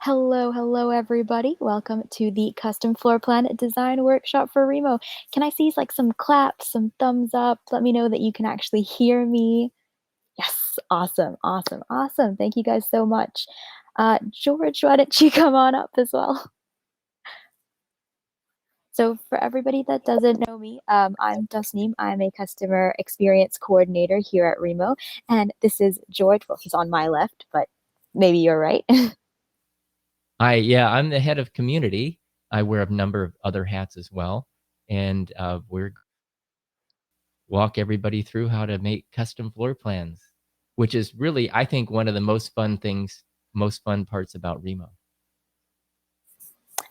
Hello, everybody. Welcome to the custom floor plan design workshop for Remo. Can I see like some claps, some thumbs up? Let me know that you can actually hear me. Yes, awesome. Thank you guys so much. George, why don't you come on up as well? So for everybody that doesn't know me, I'm Tasneem. I'm a customer experience coordinator here at Remo, and this is George. Well, he's on my left, but maybe you're right. I'm the head of community. I wear a number of other hats as well, and we're walk everybody through how to make custom floor plans, which is really, I think, one of the most fun parts about Remo.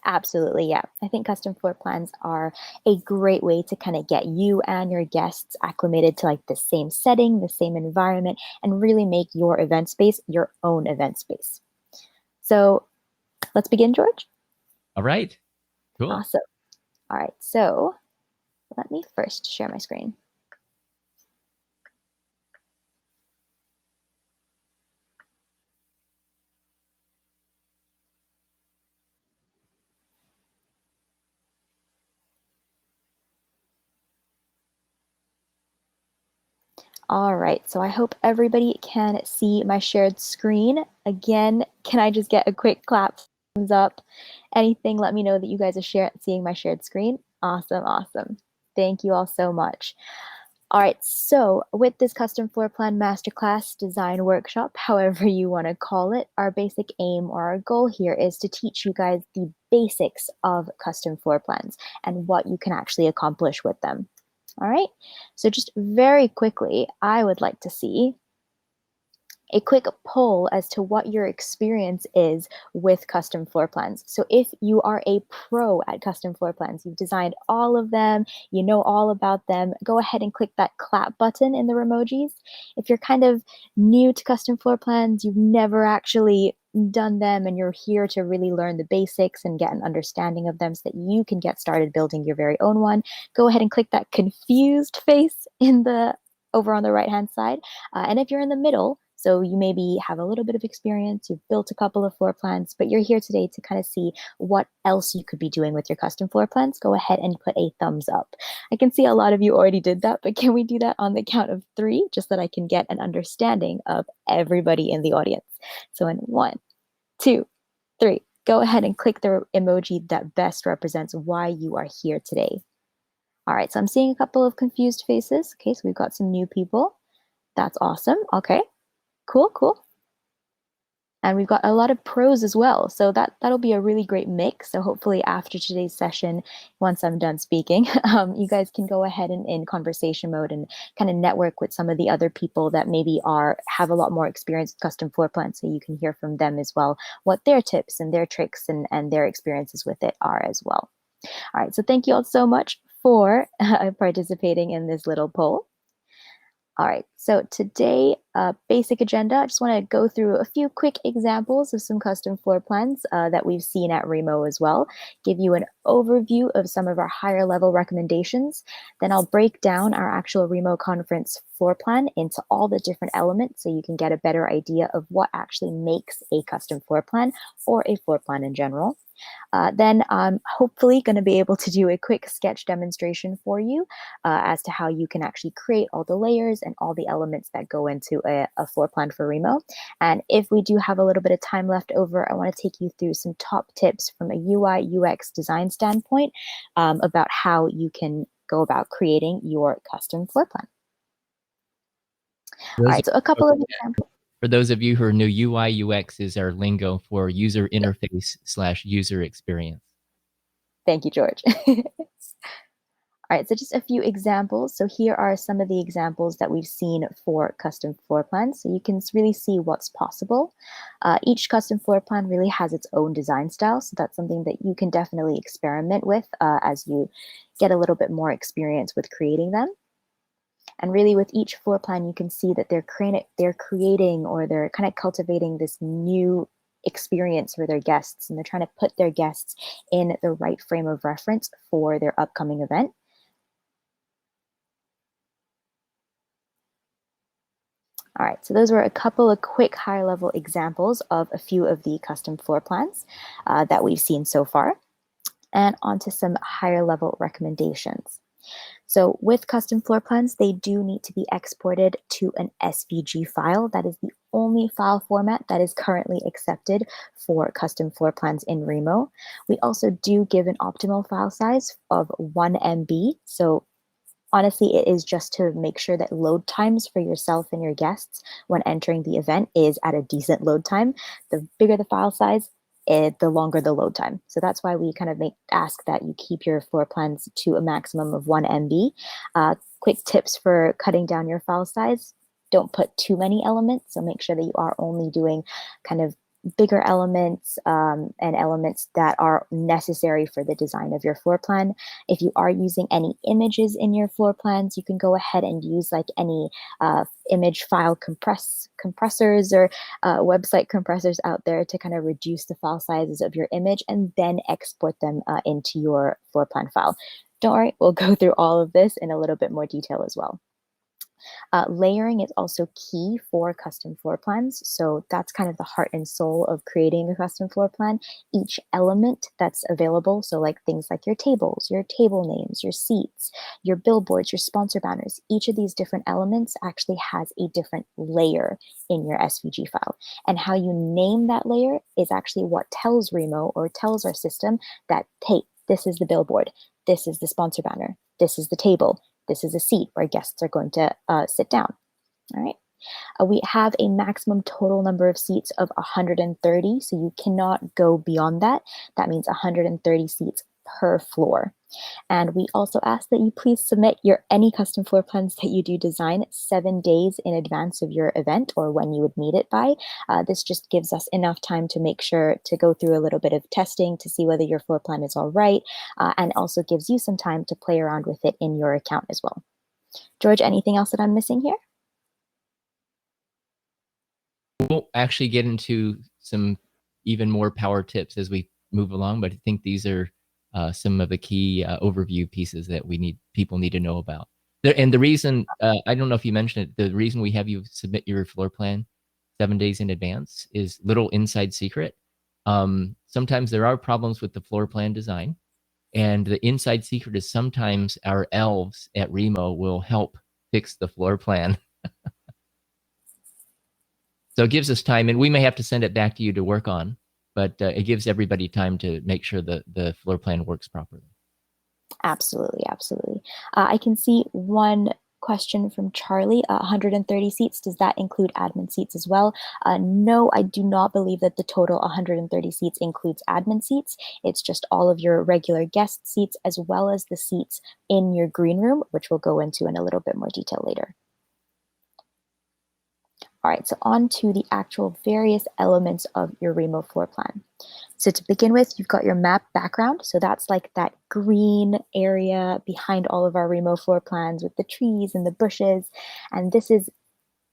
Absolutely, yeah. I think custom floor plans are a great way to kind of get you and your guests acclimated to like the same setting, the same environment, and really make your event space your own event space. So let's begin, George. All right, cool. Awesome. All right, so let me first share my screen. All right, so I hope everybody can see my shared screen. Again, can I just get a quick clap, thumbs up, anything? Let me know that you guys are seeing my shared screen. Awesome. Thank you all so much. All right, so with this custom floor plan masterclass design workshop, however you want to call it, our basic aim or our goal here is to teach you guys the basics of custom floor plans and what you can actually accomplish with them. All right, so just very quickly, I would like to see a quick poll as to what your experience is with custom floor plans. So if you are a pro at custom floor plans, you've designed all of them, you know all about them, go ahead and click that clap button in the emojis. If you're kind of new to custom floor plans, you've never actually done them and you're here to really learn the basics and get an understanding of them so that you can get started building your very own one, go ahead and click that confused face in the over on the right hand side. And if you're in the middle, so you maybe have a little bit of experience, you've built a couple of floor plans, but you're here today to kind of see what else you could be doing with your custom floor plans, go ahead and put a thumbs up. I can see a lot of you already did that, but can we do that on the count of 3, just so that I can get an understanding of everybody in the audience? So in 1, 2, 3, go ahead and click the emoji that best represents why you are here today. All right, so I'm seeing a couple of confused faces. Okay, so we've got some new people. That's awesome. Okay, cool. And we've got a lot of pros as well. So that'll be a really great mix. So hopefully after today's session, once I'm done speaking, you guys can go ahead and in conversation mode and kind of network with some of the other people that maybe have a lot more experience with custom floor plans. So you can hear from them as well, what their tips and their tricks and their experiences with it are as well. All right, so thank you all so much for participating in this little poll. All right, so today, basic agenda, I just want to go through a few quick examples of some custom floor plans that we've seen at Remo as well, give you an overview of some of our higher level recommendations. Then I'll break down our actual Remo conference floor plan into all the different elements so you can get a better idea of what actually makes a custom floor plan or a floor plan in general. Then I'm hopefully going to be able to do a quick sketch demonstration for you as to how you can actually create all the layers and all the elements that go into a floor plan for Remo. And if we do have a little bit of time left over, I want to take you through some top tips from a UI UX design standpoint about how you can go about creating your custom floor plan. All right, so a couple of examples. For those of you who are new, UI UX is our lingo for user interface / user experience. Thank you, George. All right, so just a few examples. So here are some of the examples that we've seen for custom floor plans. So you can really see what's possible. Each custom floor plan really has its own design style. So that's something that you can definitely experiment with as you get a little bit more experience with creating them. And really with each floor plan, you can see that they're creating or they're kind of cultivating this new experience for their guests. And they're trying to put their guests in the right frame of reference for their upcoming event. All right, so those were a couple of quick high-level examples of a few of the custom floor plans that we've seen so far, and onto some higher-level recommendations. So with custom floor plans, they do need to be exported to an SVG file. That is the only file format that is currently accepted for custom floor plans in Remo. We also do give an optimal file size of 1 MB. So honestly, it is just to make sure that load times for yourself and your guests when entering the event is at a decent load time. The bigger the file size, the longer the load time. So that's why we kind of ask that you keep your floor plans to a maximum of 1 MB. Quick tips for cutting down your file size. Don't put too many elements, so make sure that you are only doing kind of bigger elements and elements that are necessary for the design of your floor plan. If you are using any images in your floor plans, you can go ahead and use like any image file compressors or website compressors out there to kind of reduce the file sizes of your image and then export them into your floor plan file. Don't worry, we'll go through all of this in a little bit more detail as well. Layering is also key for custom floor plans. So that's kind of the heart and soul of creating a custom floor plan. Each element that's available, so like things like your tables, your table names, your seats, your billboards, your sponsor banners, each of these different elements actually has a different layer in your SVG file. And how you name that layer is actually what tells Remo or tells our system that, hey, this is the billboard, this is the sponsor banner, this is the table, this is a seat where guests are going to sit down. All right. We have a maximum total number of seats of 130, so you cannot go beyond that. That means 130 seats per floor. And we also ask that you please submit any custom floor plans that you do design 7 days in advance of your event or when you would need it by. This just gives us enough time to make sure to go through a little bit of testing to see whether your floor plan is all right, and also gives you some time to play around with it in your account as well. George, anything else that I'm missing here? We'll actually get into some even more power tips as we move along, but I think these are some of the key overview pieces that people need to know about. And the reason, I don't know if you mentioned it, the reason we have you submit your floor plan 7 days in advance is little inside secret. Sometimes there are problems with the floor plan design, and the inside secret is sometimes our elves at Remo will help fix the floor plan. So it gives us time, and we may have to send it back to you to work on, but it gives everybody time to make sure that the floor plan works properly. Absolutely, absolutely. I can see one question from Charlie, 130 seats, does that include admin seats as well? No, I do not believe that the total 130 seats includes admin seats. It's just all of your regular guest seats as well as the seats in your green room, which we'll go into in a little bit more detail later. All right, so on to the actual various elements of your Remo floor plan. So to begin with, you've got your map background. So that's like that green area behind all of our Remo floor plans with the trees and the bushes. And this is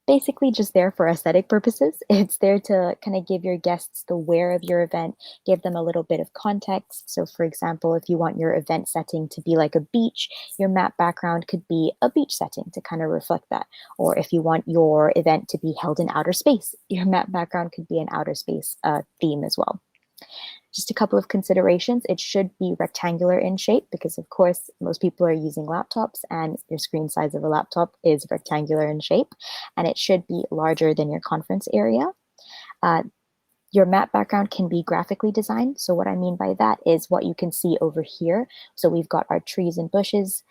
basically just there for aesthetic purposes. It's there to kind of give your guests the where of your event, give them a little bit of context. So for example, if you want your event setting to be like a beach, your map background could be a beach setting to kind of reflect that. Or if you want your event to be held in outer space, your map background could be an outer space theme as well. Just a couple of considerations. It should be rectangular in shape because, of course, most people are using laptops and your screen size of a laptop is rectangular in shape, and it should be larger than your conference area. Your map background can be graphically designed. So what I mean by that is what you can see over here. So we've got our trees and bushes.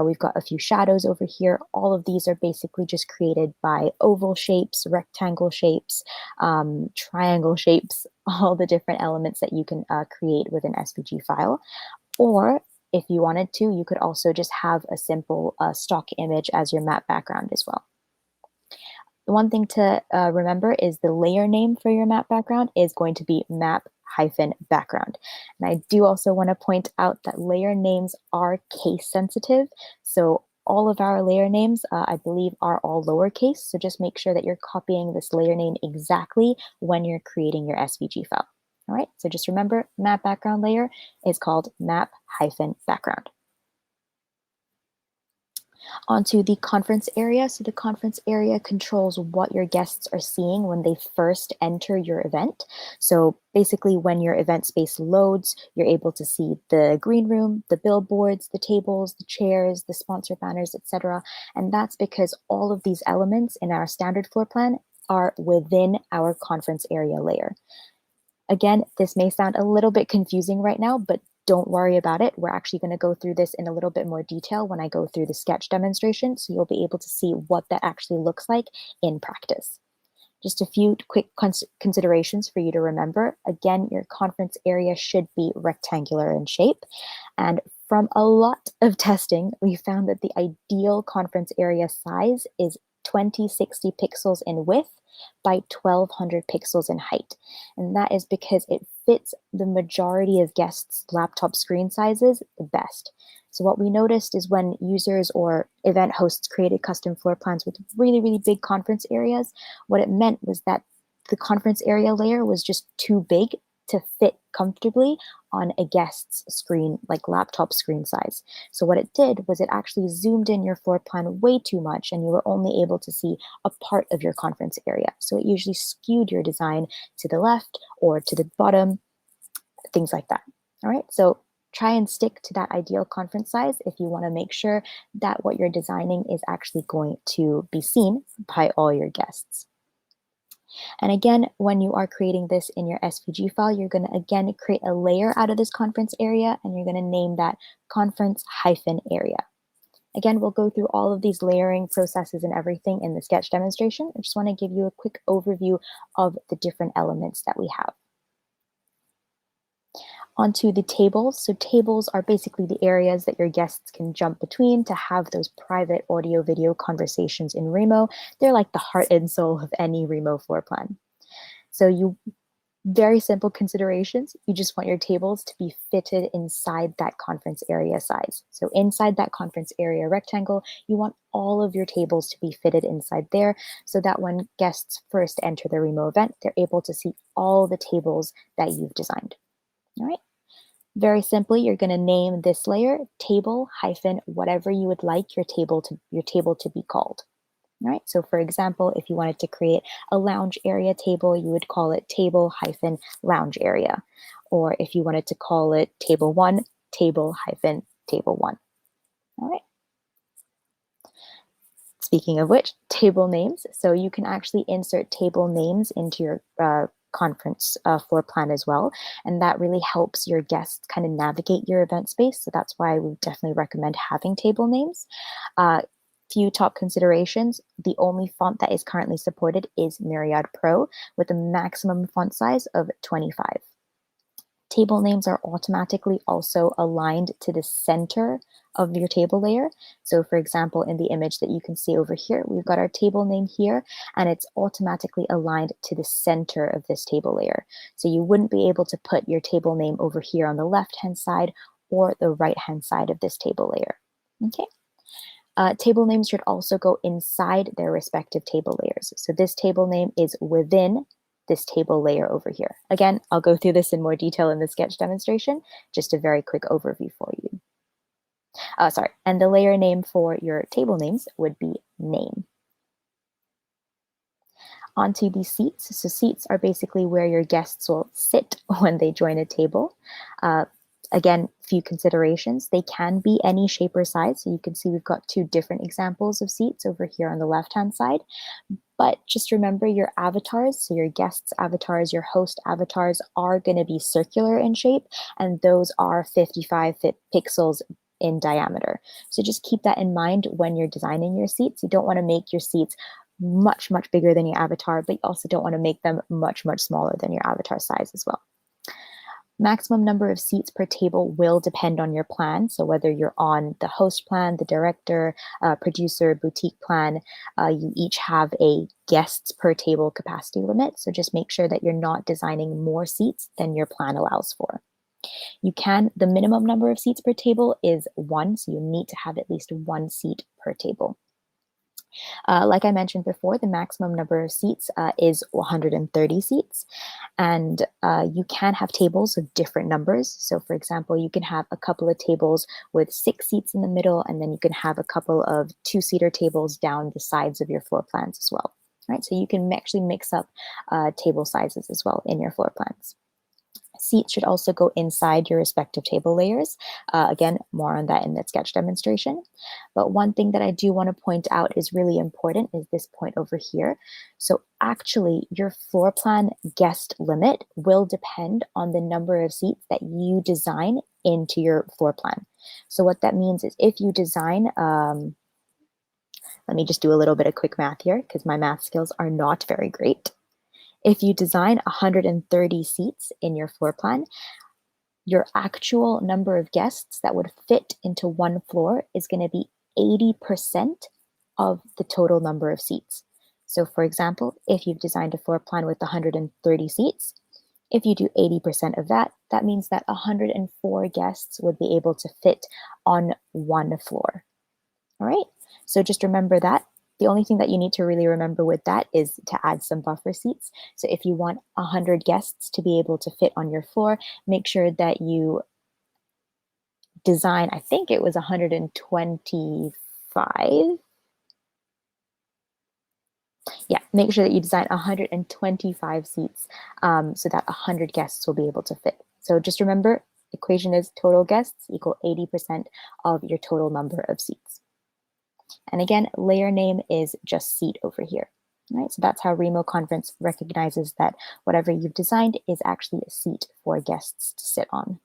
We've got a few shadows over here. All of these are basically just created by oval shapes, rectangle shapes, triangle shapes, all the different elements that you can create with an SVG file. Or if you wanted to, you could also just have a simple stock image as your map background as well. The one thing to remember is the layer name for your map background is going to be map-background. And I do also want to point out that layer names are case sensitive. So all of our layer names, I believe, are all lowercase. So just make sure that you're copying this layer name exactly when you're creating your SVG file. All right, so just remember map background layer is called map-background. Onto the conference area. So the conference area controls what your guests are seeing when they first enter your event. So basically when your event space loads, you're able to see the green room, the billboards, the tables, the chairs, the sponsor banners, etc. And that's because all of these elements in our standard floor plan are within our conference area layer. Again, this may sound a little bit confusing right now, but don't worry about it. We're actually going to go through this in a little bit more detail when I go through the sketch demonstration, so you'll be able to see what that actually looks like in practice. Just a few quick considerations for you to remember. Again, your conference area should be rectangular in shape. And from a lot of testing, we found that the ideal conference area size is 2060 pixels in width by 1200 pixels in height. And that is because it fits the majority of guests' laptop screen sizes the best. So what we noticed is when users or event hosts created custom floor plans with really, really big conference areas, what it meant was that the conference area layer was just too big to fit comfortably on a guest's screen, like laptop screen size. So what it did was it actually zoomed in your floor plan way too much, and you were only able to see a part of your conference area. So it usually skewed your design to the left or to the bottom, things like that. All right, so try and stick to that ideal conference size if you want to make sure that what you're designing is actually going to be seen by all your guests. And again, when you are creating this in your SVG file, you're going to again create a layer out of this conference area, and you're going to name that conference-area. Again, we'll go through all of these layering processes and everything in the sketch demonstration. I just want to give you a quick overview of the different elements that we have. Onto the tables. So tables are basically the areas that your guests can jump between to have those private audio video conversations in Remo. They're like the heart and soul of any Remo floor plan. So very simple considerations. You just want your tables to be fitted inside that conference area size. So inside that conference area rectangle, you want all of your tables to be fitted inside there so that when guests first enter the Remo event, they're able to see all the tables that you've designed. All right. Very simply, you're going to name this layer table hyphen whatever you would like your table to be called. All right. So for example, if you wanted to create a lounge area table, you would call it table hyphen lounge area. Or if you wanted to call it table one, table hyphen table one. All right. Speaking of which, table names. So you can actually insert table names into your conference floor plan as well. And that really helps your guests kind of navigate your event space. So that's why we definitely recommend having table names. Few top considerations. The only font that is currently supported is Myriad Pro with a maximum font size of 25. Table names are automatically also aligned to the center of your table layer. So for example, in the image that you can see over here, we've got our table name here, and it's automatically aligned to the center of this table layer. So you wouldn't be able to put your table name over here on the left-hand side or the right-hand side of this table layer. Okay. Table names should also go inside their respective table layers. So this table name is within this table layer over here. Again, I'll go through this in more detail in the sketch demonstration, just a very quick overview for you. And the layer name for your table names would be name. Onto the seats. So seats are basically where your guests will sit when they join a table. Again, few considerations. They can be any shape or size. So you can see we've got two different examples of seats over here on the left-hand side. But just remember your avatars, so your guests' avatars, your host avatars are going to be circular in shape, and those are 55 pixels in diameter. So just keep that in mind when you're designing your seats. You don't want to make your seats much, much bigger than your avatar, but you also don't want to make them much, much smaller than your avatar size as well. Maximum number of seats per table will depend on your plan. So whether you're on the host plan, the director, producer, boutique plan, you each have a guests per table capacity limit. So just make sure that you're not designing more seats than your plan allows for. The minimum number of seats per table is 1, so you need to have at least 1 seat per table. Like I mentioned before, the maximum number of seats is 130 seats, and you can have tables of different numbers. So for example, you can have a couple of tables with 6 seats in the middle, and then you can have a couple of 2-seater tables down the sides of your floor plans as well. Right? So you can actually mix up table sizes as well in your floor plans. Seats should also go inside your respective table layers. Again, more on that in the sketch demonstration. But one thing that I do want to point out is really important is this point over here. So actually, your floor plan guest limit will depend on the number of seats that you design into your floor plan. So what that means is if you design, let me just do a little bit of quick math here because my math skills are not very great. If you design 130 seats in your floor plan, your actual number of guests that would fit into one floor is going to be 80% of the total number of seats. So for example, if you've designed a floor plan with 130 seats, if you do 80% of that, that means that 104 guests would be able to fit on one floor. All right, so just remember that. The only thing that you need to really remember with that is to add some buffer seats. So if you want 100 guests to be able to fit on your floor, make sure that you design, I think it was 125. Yeah, make sure that you design 125 seats so that 100 guests will be able to fit. So just remember, equation is total guests equal 80% of your total number of seats. And again, layer name is just seat over here. All right, so that's how Remo Conference recognizes that whatever you've designed is actually a seat for guests to sit on.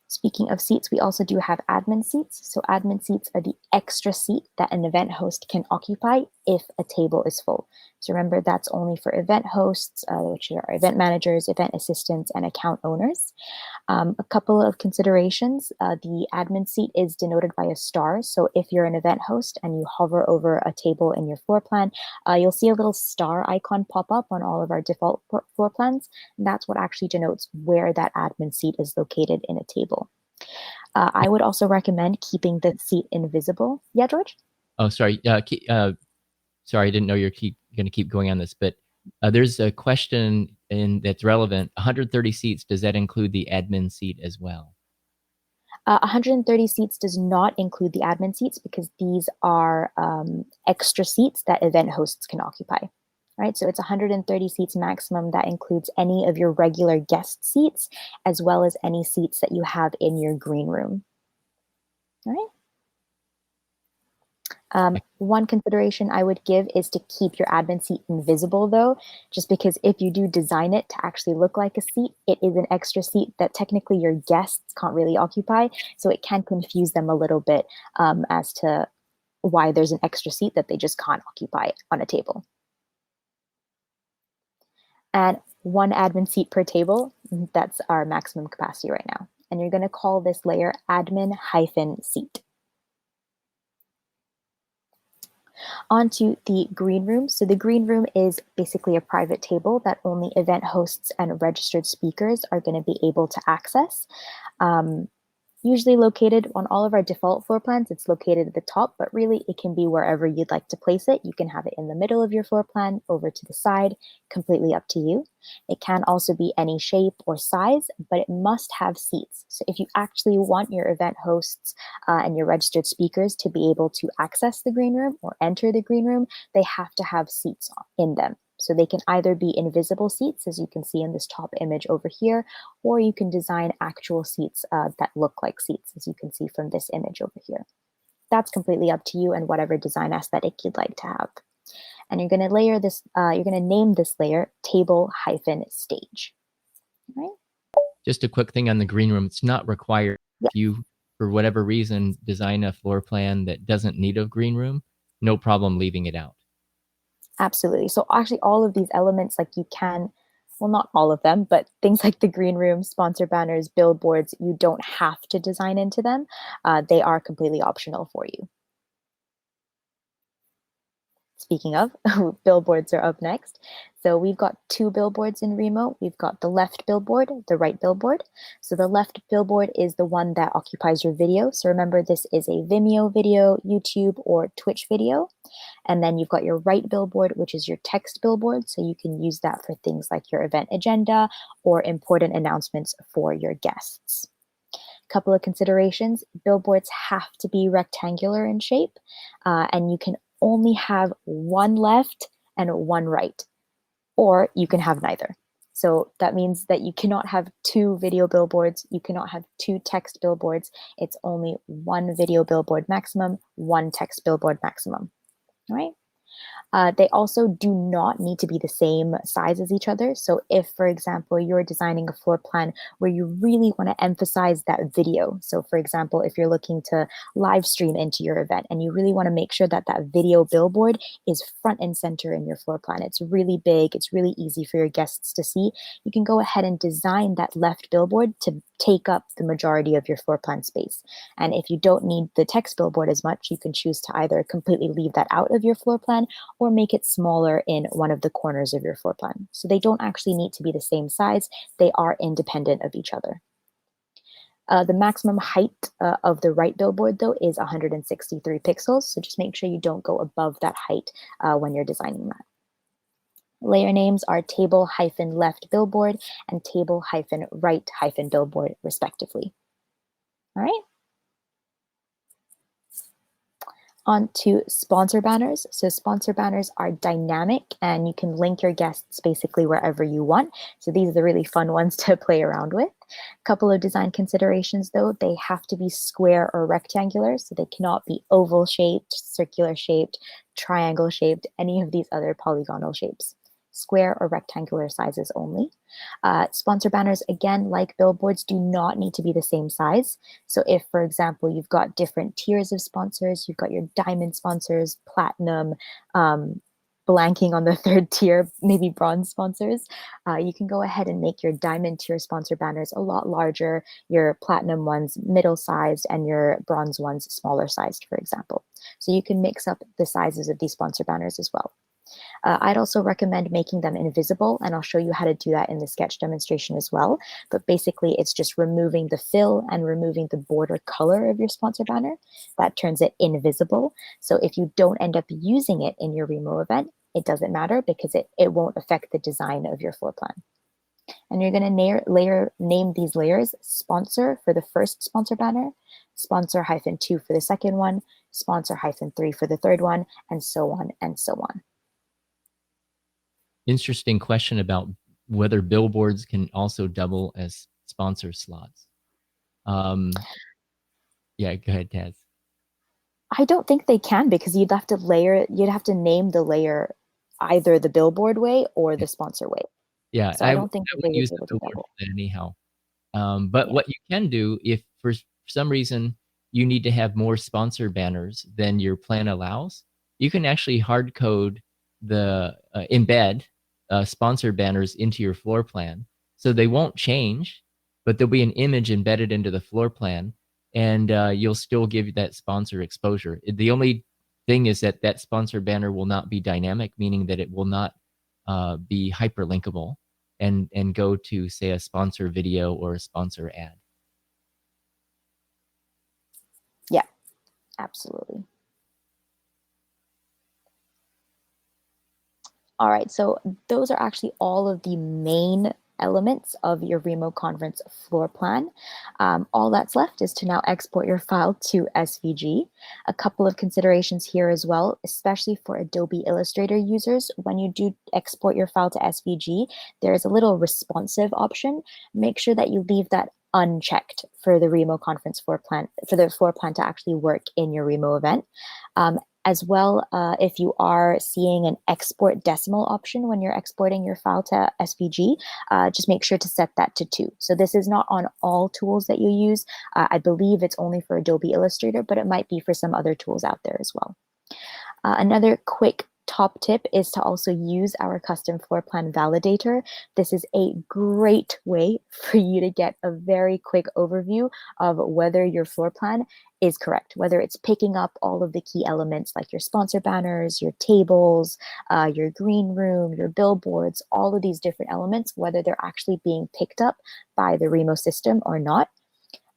Speaking of seats, we also do have admin seats. So admin seats are the extra seat that an event host can occupy if a table is full. So remember, that's only for event hosts, which are event managers, event assistants, and account owners. A couple of considerations. The admin seat is denoted by a star. So if you're an event host and you hover over a table in your floor plan, you'll see a little star icon pop up on all of our default floor plans. And that's what actually denotes where that admin seat is located in a table. I would also recommend keeping the seat invisible. Yeah, George? Oh, sorry. Sorry, I didn't know you're going to keep going on this, but there's a question that's relevant. 130 seats, does that include the admin seat as well? 130 seats does not include the admin seats because these are extra seats that event hosts can occupy. Right, so it's 130 seats maximum. That includes any of your regular guest seats, as well as any seats that you have in your green room. All right. One consideration I would give is to keep your admin seat invisible though, just because if you do design it to actually look like a seat, it is an extra seat that technically your guests can't really occupy. So it can confuse them a little bit as to why there's an extra seat that they just can't occupy on a table. And 1 admin seat per table, that's our maximum capacity right now. And you're going to call this layer admin-seat. Onto the green room. So the green room is basically a private table that only event hosts and registered speakers are going to be able to access. Usually located on all of our default floor plans, it's located at the top, but really it can be wherever you'd like to place it. You can have it in the middle of your floor plan, over to the side, completely up to you. It can also be any shape or size, but it must have seats. So if you actually want your event hosts and your registered speakers to be able to access the green room or enter the green room, they have to have seats in them. So they can either be invisible seats, as you can see in this top image over here, or you can design actual seats that look like seats, as you can see from this image over here. That's completely up to you and whatever design aesthetic you'd like to have. And you're going to layer this, you're going to name this layer table-stage. All right? Just a quick thing on the green room. It's not required. Yeah. If you, for whatever reason, design a floor plan that doesn't need a green room, no problem leaving it out. Absolutely. So actually all of these elements, like you can, well, not all of them, but things like the green room, sponsor banners, billboards, you don't have to design into them. They are completely optional for you. Speaking of, billboards are up next. So we've got two billboards in Remo. We've got the left billboard, the right billboard. So the left billboard is the one that occupies your video. So remember, this is a Vimeo video, YouTube, or Twitch video. And then you've got your right billboard, which is your text billboard. So you can use that for things like your event agenda or important announcements for your guests. Couple of considerations: billboards have to be rectangular in shape, and you can only have one left and one right, or you can have neither. So that means that you cannot have two video billboards, you cannot have two text billboards. It's only one video billboard maximum, one text billboard maximum. All right. They also do not need to be the same size as each other. So if, for example, you're designing a floor plan where you really want to emphasize that video. So for example, if you're looking to live stream into your event and you really want to make sure that that video billboard is front and center in your floor plan, it's really big, it's really easy for your guests to see, you can go ahead and design that left billboard to take up the majority of your floor plan space. And if you don't need the text billboard as much, you can choose to either completely leave that out of your floor plan or make it smaller in one of the corners of your floor plan. So they don't actually need to be the same size. They are independent of each other. The maximum height of the right billboard, though, is 163 pixels. So just make sure you don't go above that height when you're designing that. Layer names are table-left billboard and table-right billboard, respectively. All right. On to sponsor banners. So sponsor banners are dynamic and you can link your guests basically wherever you want. So these are the really fun ones to play around with. A couple of design considerations though: they have to be square or rectangular, so they cannot be oval shaped, circular shaped, triangle shaped, any of these other polygonal shapes. Square or rectangular sizes only. Sponsor banners, again, like billboards, do not need to be the same size. So if, for example, you've got different tiers of sponsors, you've got your diamond sponsors, platinum, blanking on the third tier, maybe bronze sponsors, you can go ahead and make your diamond tier sponsor banners a lot larger, your platinum ones middle-sized, and your bronze ones smaller-sized, for example. So you can mix up the sizes of these sponsor banners as well. I'd also recommend making them invisible, and I'll show you how to do that in the sketch demonstration as well. But basically, it's just removing the fill and removing the border color of your sponsor banner. That turns it invisible. So if you don't end up using it in your Remo event, it doesn't matter because it won't affect the design of your floor plan. And you're going to name these layers sponsor for the first sponsor banner, sponsor-2 for the second one, sponsor-3 for the third one, and so on and so on. Interesting question about whether billboards can also double as sponsor slots. Yeah, go ahead, Taz. I don't think they can, because you'd have to name the layer either the billboard way or the sponsor way. Yeah, so I don't think I they would would use be the able to billboard double. for that anyhow. But Yeah. what you can do, if for some reason you need to have more sponsor banners than your plan allows, you can actually hard code the embed sponsor banners into your floor plan. So they won't change, but there'll be an image embedded into the floor plan, and you'll still give that sponsor exposure. The only thing is that that sponsor banner will not be dynamic, meaning that it will not be hyperlinkable and go to, say, a sponsor video or a sponsor ad. Yeah, absolutely. All right, so those are actually all of the main elements of your Remo conference floor plan. All that's left is to now export your file to SVG. A couple of considerations here as well, especially for Adobe Illustrator users. When you do export your file to SVG, there is a little responsive option. Make sure that you leave that unchecked for the Remo conference floor plan, for the floor plan to actually work in your Remo event. As well, if you are seeing an export decimal option when you're exporting your file to SVG, just make sure to set that to 2. So this is not on all tools that you use. I believe it's only for Adobe Illustrator, but it might be for some other tools out there as well. Another quick top tip is to also use our custom floor plan validator. This is a great way for you to get a very quick overview of whether your floor plan is correct, whether it's picking up all of the key elements like your sponsor banners, your tables, your green room, your billboards, all of these different elements, whether they're actually being picked up by the Remo system or not.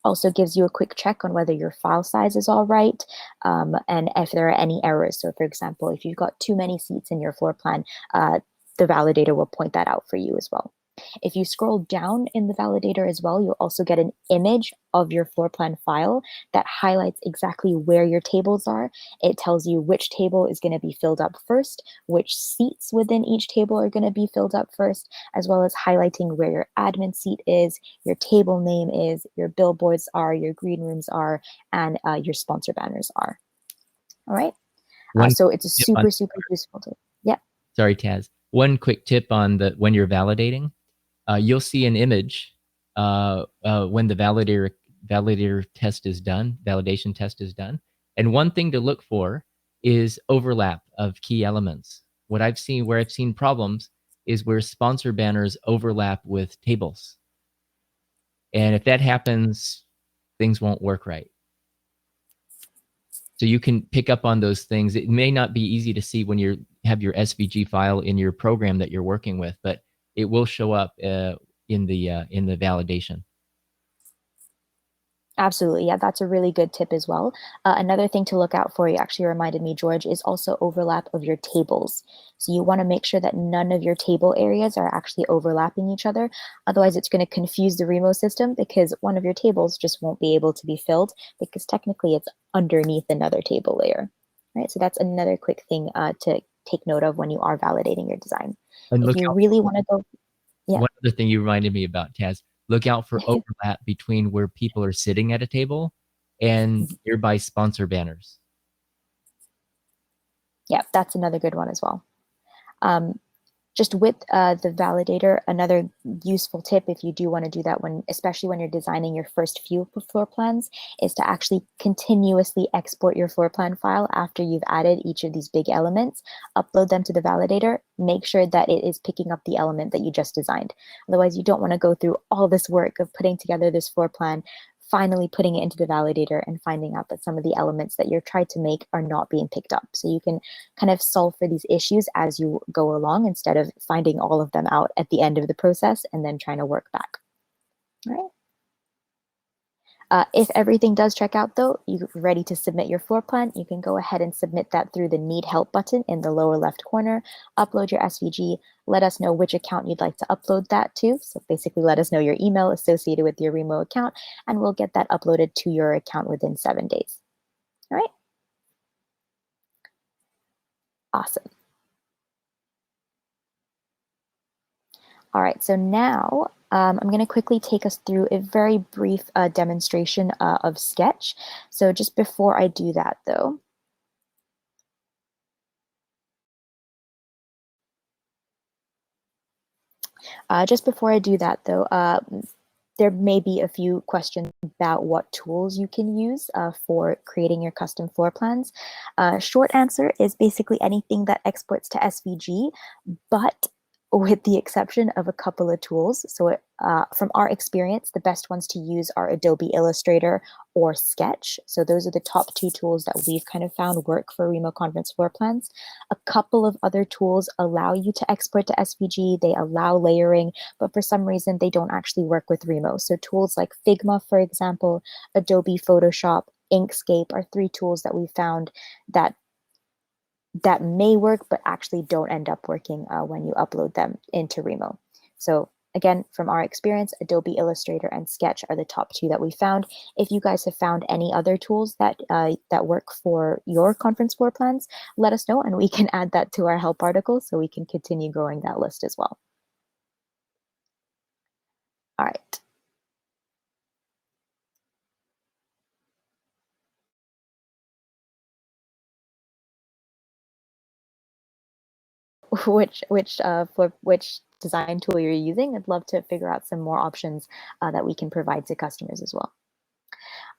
Also gives you a quick check on whether your file size is all right, and if there are any errors. So for example, if you've got too many seats in your floor plan, the validator will point that out for you as well. If you scroll down in the validator as well, you'll also get an image of your floor plan file that highlights exactly where your tables are. It tells you which table is going to be filled up first, which seats within each table are going to be filled up first, as well as highlighting where your admin seat is, your table name is, your billboards are, your green rooms are, and your sponsor banners are. All right. So it's a super, super useful tool. Yeah. Sorry, Taz. One quick tip on when you're validating. You'll see an image when the validator test is done, validation test is done. And one thing to look for is overlap of key elements. Where I've seen problems is where sponsor banners overlap with tables. And if that happens, things won't work right. So you can pick up on those things. It may not be easy to see when you have your SVG file in your program that you're working with, but it will show up in the validation. Absolutely. Yeah, that's a really good tip as well. Another thing to look out for, you actually reminded me, George, is also overlap of your tables. So you want to make sure that none of your table areas are actually overlapping each other. Otherwise, it's going to confuse the Remo system because one of your tables just won't be able to be filled because technically it's underneath another table layer. Right? So that's another quick thing to take note of when you are validating your design. And If you really want to go, yeah. One other thing you reminded me about, Taz, look out for overlap between where people are sitting at a table and nearby sponsor banners. Yeah, that's another good one as well. Just with the validator, another useful tip if you do want to do that, especially when you're designing your first few floor plans, is to actually continuously export your floor plan file after you've added each of these big elements, upload them to the validator, make sure that it is picking up the element that you just designed. Otherwise, you don't want to go through all this work of putting together this floor plan, finally putting it into the validator and finding out that some of the elements that you're trying to make are not being picked up. So you can kind of solve for these issues as you go along instead of finding all of them out at the end of the process and then trying to work back. All right. If everything does check out though, you're ready to submit your floor plan, you can go ahead and submit that through the Need Help button in the lower left corner, upload your SVG, let us know which account you'd like to upload that to. So basically let us know your email associated with your Remo account, and we'll get that uploaded to your account within 7 days. All right. Awesome. All right, so now I'm going to quickly take us through a very brief demonstration of Sketch. So just before I do that, though, there may be a few questions about what tools you can use for creating your custom floor plans. Short answer is basically anything that exports to SVG, but with the exception of a couple of tools. So from our experience, the best ones to use are Adobe Illustrator or Sketch. So those are the top two tools that we've kind of found work for Remo conference floor plans. A couple of other tools allow you to export to SVG. They allow layering, but for some reason, they don't actually work with Remo. So tools like Figma, for example, Adobe Photoshop, Inkscape are three tools that we found that may work, but actually don't end up working when you upload them into Remo. So again, from our experience, Adobe Illustrator and Sketch are the top two that we found. If you guys have found any other tools that work for your conference floor plans, let us know and we can add that to our help article so we can continue growing that list as well. All right. Which design tool you're using. I'd love to figure out some more options that we can provide to customers as well.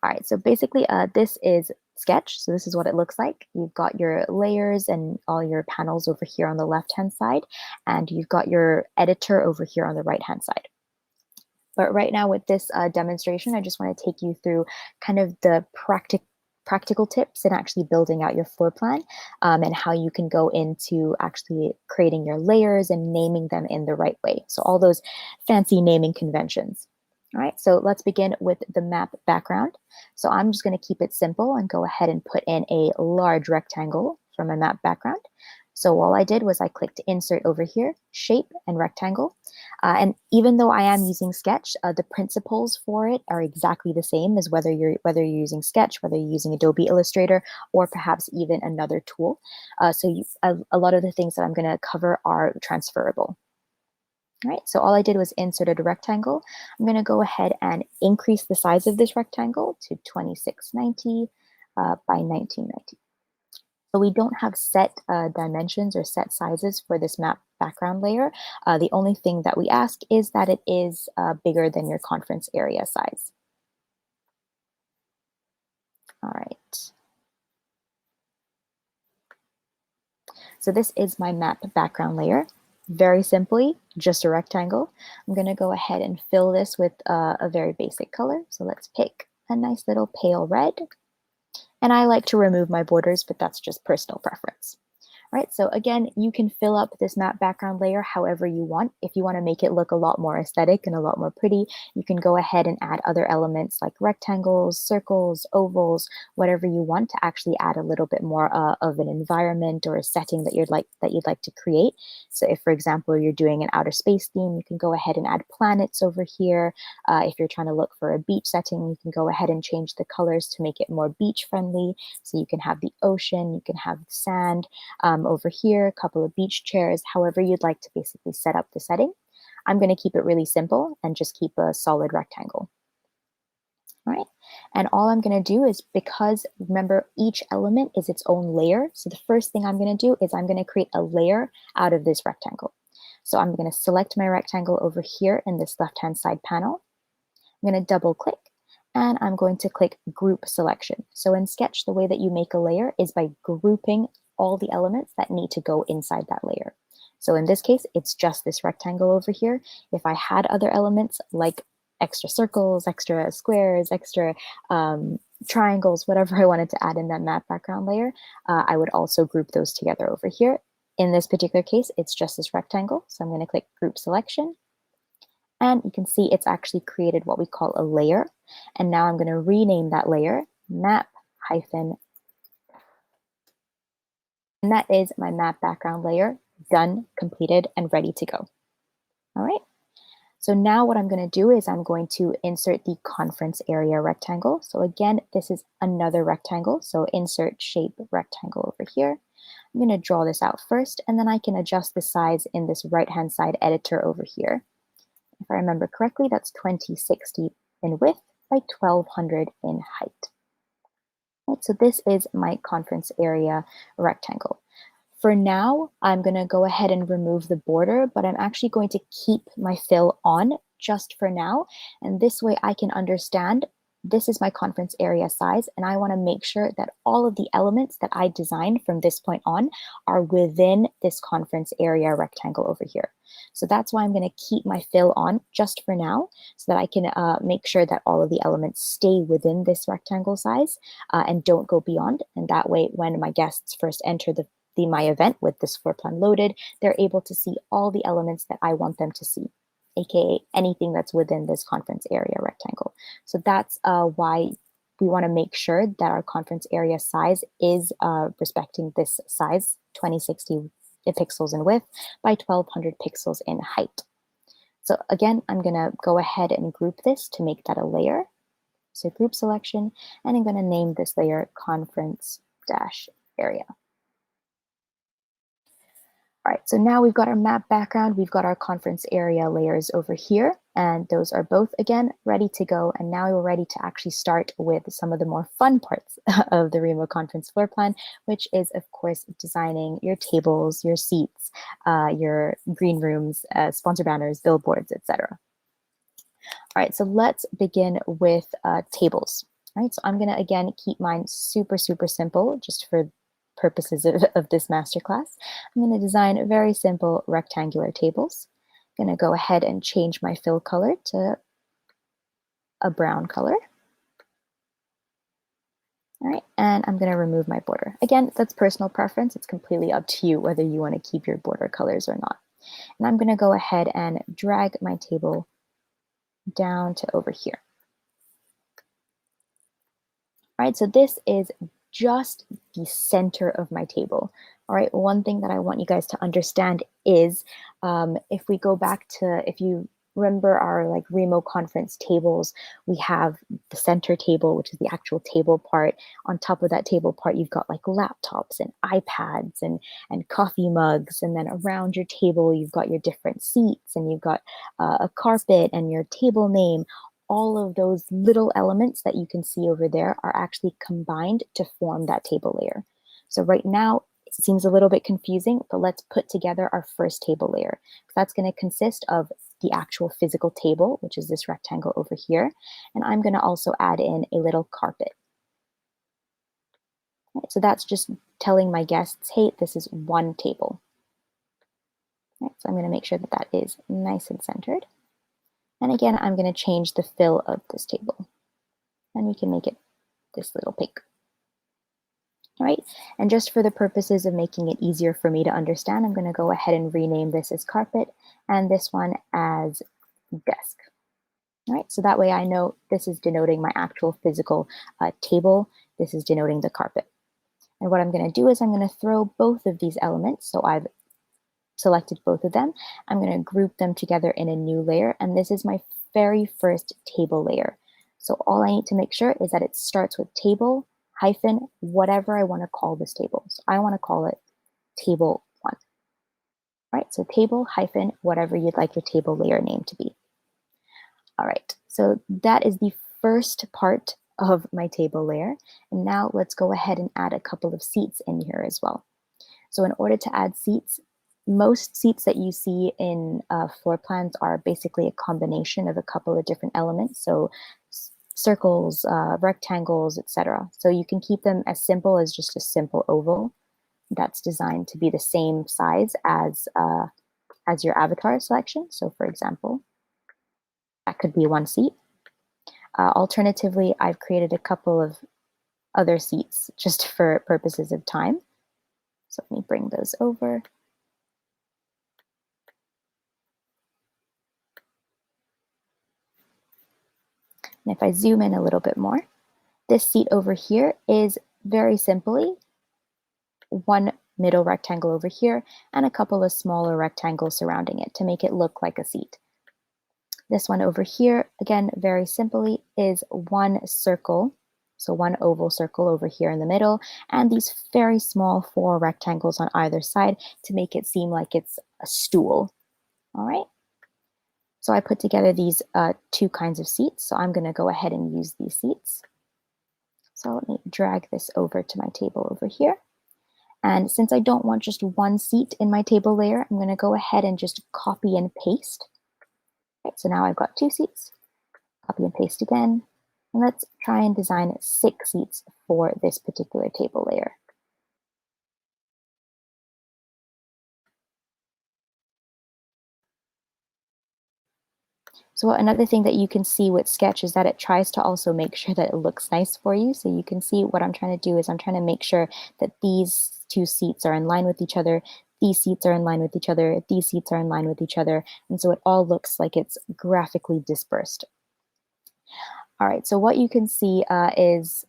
All right, so basically this is Sketch. So this is what it looks like. You've got your layers and all your panels over here on the left-hand side, and you've got your editor over here on the right-hand side. But right now with this demonstration, I just want to take you through kind of the practical tips in actually building out your floor plan, and how you can go into actually creating your layers and naming them in the right way. So all those fancy naming conventions. All right, so let's begin with the map background. So I'm just going to keep it simple and go ahead and put in a large rectangle for my map background. So all I did was I clicked insert over here, shape and rectangle. And even though I am using Sketch, the principles for it are exactly the same as whether you're using Sketch, whether you're using Adobe Illustrator, or perhaps even another tool. A lot of the things that I'm going to cover are transferable. All right, so all I did was inserted a rectangle. I'm going to go ahead and increase the size of this rectangle to 2690 by 1990. So we don't have set dimensions or set sizes for this map background layer. The only thing that we ask is that it is bigger than your conference area size. All right. So this is my map background layer. Very simply, just a rectangle. I'm going to go ahead and fill this with a very basic color. So let's pick a nice little pale red. And I like to remove my borders, but that's just personal preference. All right, so again, you can fill up this map background layer however you want. If you want to make it look a lot more aesthetic and a lot more pretty, you can go ahead and add other elements like rectangles, circles, ovals, whatever you want to actually add a little bit more of an environment or a setting that you'd like to create. So if, for example, you're doing an outer space theme, you can go ahead and add planets over here. If you're trying to look for a beach setting, you can go ahead and change the colors to make it more beach friendly. So you can have the ocean, you can have the sand. Over here, a couple of beach chairs, however you'd like to basically set up the setting. I'm going to keep it really simple and just keep a solid rectangle. All right, and all I'm going to do is, because remember each element is its own layer, so the first thing I'm going to do is I'm going to create a layer out of this rectangle. So I'm going to select my rectangle over here in this left-hand side panel. I'm going to double click and I'm going to click group selection. So in Sketch, the way that you make a layer is by grouping all the elements that need to go inside that layer. So in this case, it's just this rectangle over here. If I had other elements like extra circles, extra squares, extra triangles, whatever I wanted to add in that map background layer, I would also group those together over here. In this particular case, it's just this rectangle. So I'm going to click group selection. And you can see it's actually created what we call a layer. And now I'm going to rename that layer map-. And that is my map background layer, done, completed, and ready to go. All right. So now what I'm going to do is I'm going to insert the conference area rectangle. So again, this is another rectangle. So insert shape rectangle over here. I'm going to draw this out first, and then I can adjust the size in this right-hand side editor over here. If I remember correctly, that's 2060 in width by 1200 in height. Right, so this is my conference area rectangle. For now, I'm going to go ahead and remove the border, but I'm actually going to keep my fill on just for now. And this way I can understand this is my conference area size, and I want to make sure that all of the elements that I designed from this point on are within this conference area rectangle over here. So that's why I'm going to keep my fill on just for now, so that I can make sure that all of the elements stay within this rectangle size and don't go beyond. And that way, when my guests first enter my event with this floor plan loaded, they're able to see all the elements that I want them to see, aka anything that's within this conference area rectangle. So that's why we want to make sure that our conference area size is respecting this size, 2060 pixels in width by 1200 pixels in height. So again, I'm going to go ahead and group this to make that a layer. So group selection, and I'm going to name this layer conference-area. All right, so now we've got our map background, we've got our conference area layers over here, and those are both, again, ready to go. And now we're ready to actually start with some of the more fun parts of the Remo conference floor plan, which is, of course, designing your tables, your seats, your green rooms, sponsor banners, billboards, etc. All right, so let's begin with tables. All right, so I'm gonna, again, keep mine super, super simple just for purposes of this masterclass. I'm gonna design very simple rectangular tables. I'm gonna go ahead and change my fill color to a brown color. All right, and I'm going to remove my border. Again, that's personal preference. It's completely up to you whether you want to keep your border colors or not. And I'm going to go ahead and drag my table down to over here. All right, so this is just the center of my table. All right, one thing that I want you guys to understand is if we go back to, if you remember our like Remo conference tables, we have the center table, which is the actual table part. On top of that table part, you've got like laptops and iPads and coffee mugs. And then around your table, you've got your different seats and you've got a carpet and your table name. All of those little elements that you can see over there are actually combined to form that table layer. So right now, it seems a little bit confusing, but let's put together our first table layer. That's going to consist of the actual physical table, which is this rectangle over here. And I'm going to also add in a little carpet. Right, so that's just telling my guests, hey, this is one table. Right, so I'm going to make sure that that is nice and centered. And again, I'm going to change the fill of this table. And we can make it this little pink. All right, and just for the purposes of making it easier for me to understand, I'm going to go ahead and rename this as carpet and this one as desk. All right, so that way I know this is denoting my actual physical table. This is denoting the carpet. And what I'm going to do is I'm going to throw both of these elements. So I've selected both of them. I'm going to group them together in a new layer. And this is my very first table layer. So all I need to make sure is that it starts with table hyphen whatever I want to call this table. So I want to call it table 1. All right, so table hyphen whatever you'd like your table layer name to be. All right, so that is the first part of my table layer. And now let's go ahead and add a couple of seats in here as well. So in order to add seats, most seats that you see in floor plans are basically a combination of a couple of different elements. So circles, rectangles, etc. So you can keep them as simple as just a simple oval that's designed to be the same size as your avatar selection. So for example, that could be one seat. Alternatively, I've created a couple of other seats just for purposes of time. So let me bring those over. And if I zoom in a little bit more, this seat over here is very simply one middle rectangle over here and a couple of smaller rectangles surrounding it to make it look like a seat. This one over here, again, very simply, is one circle. So one oval circle over here in the middle, and these very small 4 rectangles on either side to make it seem like it's a stool. All right. So I put together these 2 kinds of seats. So I'm going to go ahead and use these seats. So let me drag this over to my table over here. And since I don't want just one seat in my table layer, I'm going to go ahead and just copy and paste. Right, so now I've got 2 seats. Copy and paste again. And let's try and design 6 seats for this particular table layer. So another thing that you can see with Sketch is that it tries to also make sure that it looks nice for you. So you can see what I'm trying to do is I'm trying to make sure that these 2 seats are in line with each other. These seats are in line with each other. These seats are in line with each other. And so it all looks like it's graphically dispersed. All right, so what you can see is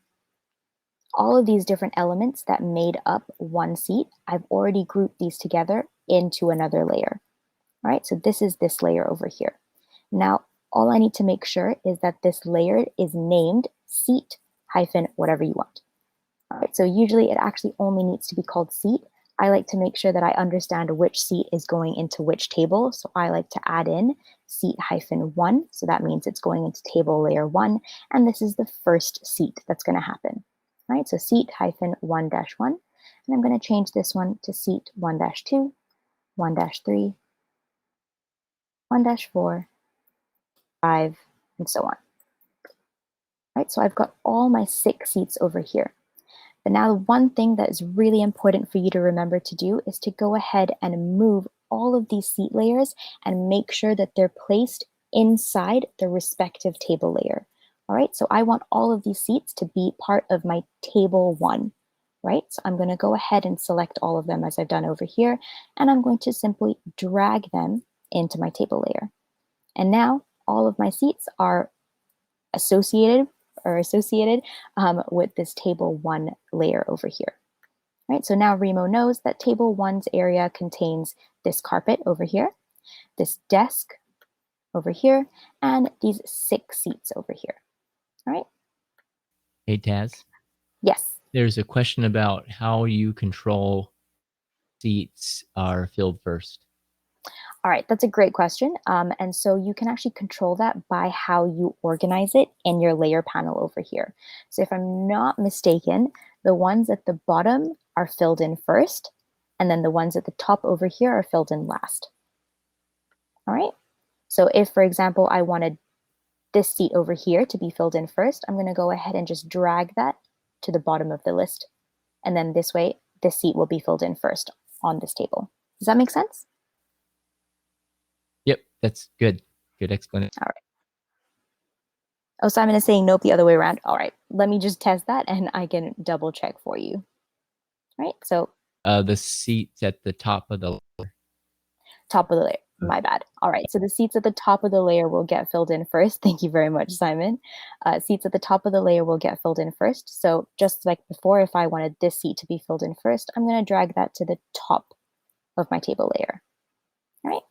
all of these different elements that made up one seat. I've already grouped these together into another layer. All right, so this is this layer over here. Now, all I need to make sure is that this layer is named seat hyphen whatever you want. All right, so usually it actually only needs to be called seat. I like to make sure that I understand which seat is going into which table. So I like to add in seat hyphen 1. So that means it's going into table layer 1. And this is the first seat that's going to happen. All right, so seat hyphen 1-1. And I'm going to change this one to seat 1-2, 1-3, 1-4, 5, and so on. right? So I've got all my 6 seats over here. But now the one thing that is really important for you to remember to do is to go ahead and move all of these seat layers and make sure that they're placed inside the respective table layer. All right, so I want all of these seats to be part of my table 1, right? So I'm going to go ahead and select all of them as I've done over here, and I'm going to simply drag them into my table layer. And now all of my seats are associated with this table 1 layer over here. Right, so now Remo knows that table 1's area contains this carpet over here, this desk over here, and these 6 seats over here. All right? Hey, Taz, Yes. there's a question about how you control seats are filled first. All right, that's a great question. And so you can actually control that by how you organize it in your layer panel over here. So if I'm not mistaken, the ones at the bottom are filled in first, and then the ones at the top over here are filled in last. All right. So if, for example, I wanted this seat over here to be filled in first, I'm going to go ahead and just drag that to the bottom of the list. And then this way, this seat will be filled in first on this table. Does that make sense? Yep, that's good. Good explanation. All right. Oh, Simon is saying nope, the other way around. All right, let me just test that and I can double check for you. All right, so The seats at the top of the top of the layer. My bad. All right, so the seats at the top of the layer will get filled in first. Thank you very much, Simon. Seats at the top of the layer will get filled in first. So just like before, if I wanted this seat to be filled in first, I'm going to drag that to the top of my table layer. All right.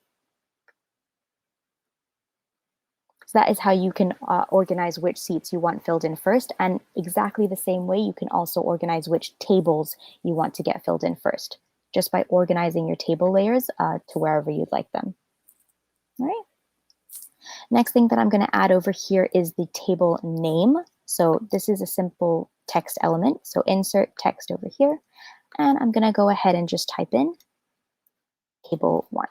So that is how you can organize which seats you want filled in first. And exactly the same way, you can also organize which tables you want to get filled in first, just by organizing your table layers to wherever you'd like them. All right. Next thing that I'm going to add over here is the table name. So this is a simple text element. So insert text over here. And I'm going to go ahead and just type in table 1.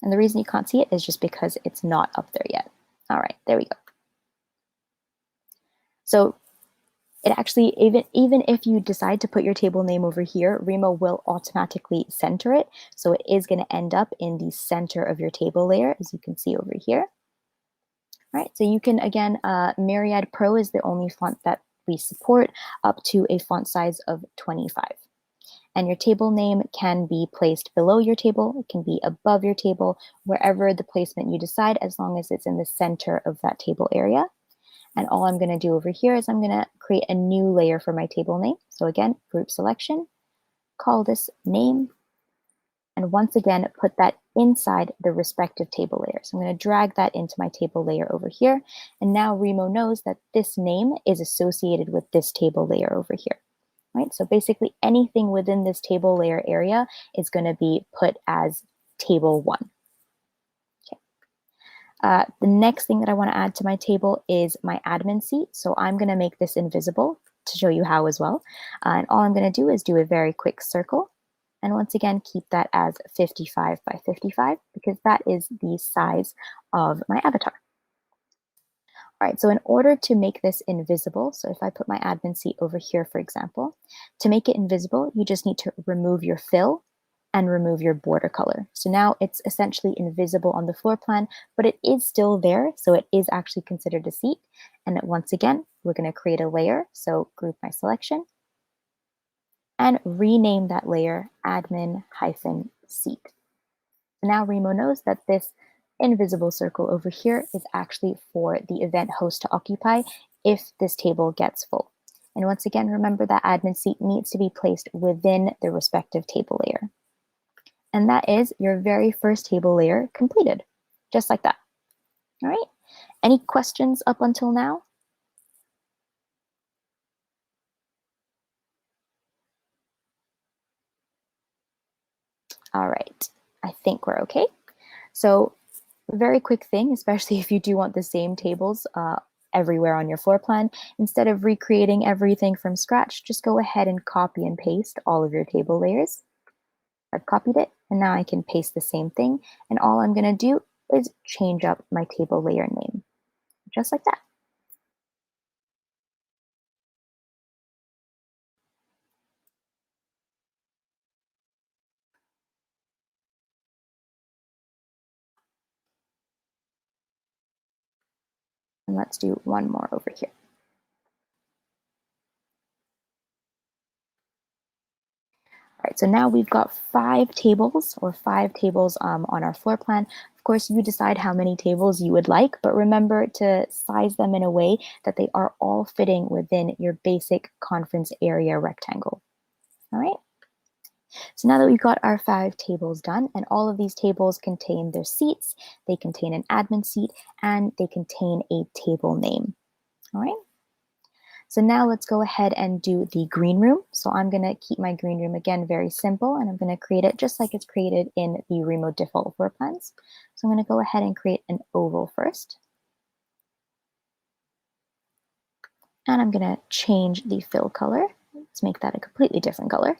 And the reason you can't see it is just because it's not up there yet. All right, there we go. So it actually, even if you decide to put your table name over here, Remo will automatically center it. So it is going to end up in the center of your table layer, as you can see over here. All right, so you can, again, Myriad Pro is the only font that we support up to a font size of 25. And your table name can be placed below your table, it can be above your table, wherever the placement you decide, as long as it's in the center of that table area. And all I'm going to do over here is I'm going to create a new layer for my table name. So again, group selection, call this name, and once again, put that inside the respective table layer. So I'm going to drag that into my table layer over here. And now Remo knows that this name is associated with this table layer over here. Right? So basically anything within this table layer area is going to be put as table 1. Okay. The next thing that I want to add to my table is my admin seat. So I'm going to make this invisible to show you how as well. And all I'm going to do is do a very quick circle. And once again, keep that as 55 by 55 because that is the size of my avatar. All right, so in order to make this invisible, so if I put my admin seat over here, for example, to make it invisible, you just need to remove your fill and remove your border color. So now it's essentially invisible on the floor plan, but it is still there, so it is actually considered a seat. And once again, we're going to create a layer, so group my selection, and rename that layer admin-seat. So now Remo knows that this invisible circle over here is actually for the event host to occupy if this table gets full. And once again, remember that admin seat needs to be placed within the respective table layer. And that is your very first table layer completed, just like that. All right, any questions up until now? All right, I think we're okay. So very quick thing, especially if you do want the same tables everywhere on your floor plan, instead of recreating everything from scratch, just go ahead and copy and paste all of your table layers. I've copied it, and now I can paste the same thing. And all I'm going to do is change up my table layer name, just like that. And let's do one more over here. All right, so now we've got 5 tables on our floor plan. Of course, you decide how many tables you would like, but remember to size them in a way that they are all fitting within your basic conference area rectangle. All right. So now that we've got our 5 tables done, and all of these tables contain their seats, they contain an admin seat, and they contain a table name. All right. So now let's go ahead and do the green room. So I'm going to keep my green room again very simple, and I'm going to create it just like it's created in the Remo default floor plans. So I'm going to go ahead and create an oval first. And I'm going to change the fill color. Let's make that a completely different color.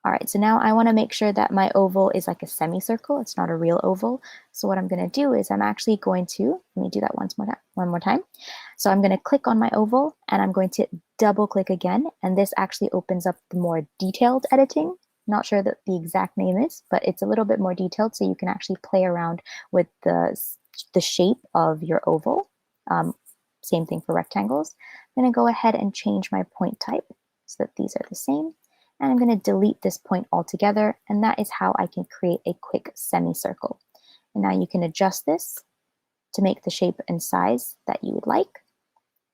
All right, so now I want to make sure that my oval is like a semicircle. It's not a real oval. So what I'm going to do is I'm actually going to, let me do that one more time. So I'm going to click on my oval and I'm going to double click again. And this actually opens up the more detailed editing. Not sure that the exact name is, but it's a little bit more detailed so you can actually play around with the shape of your oval. Same thing for rectangles. I'm going to go ahead and change my point type so that these are the same. And I'm going to delete this point altogether, and that is how I can create a quick semicircle. And now you can adjust this to make the shape and size that you would like.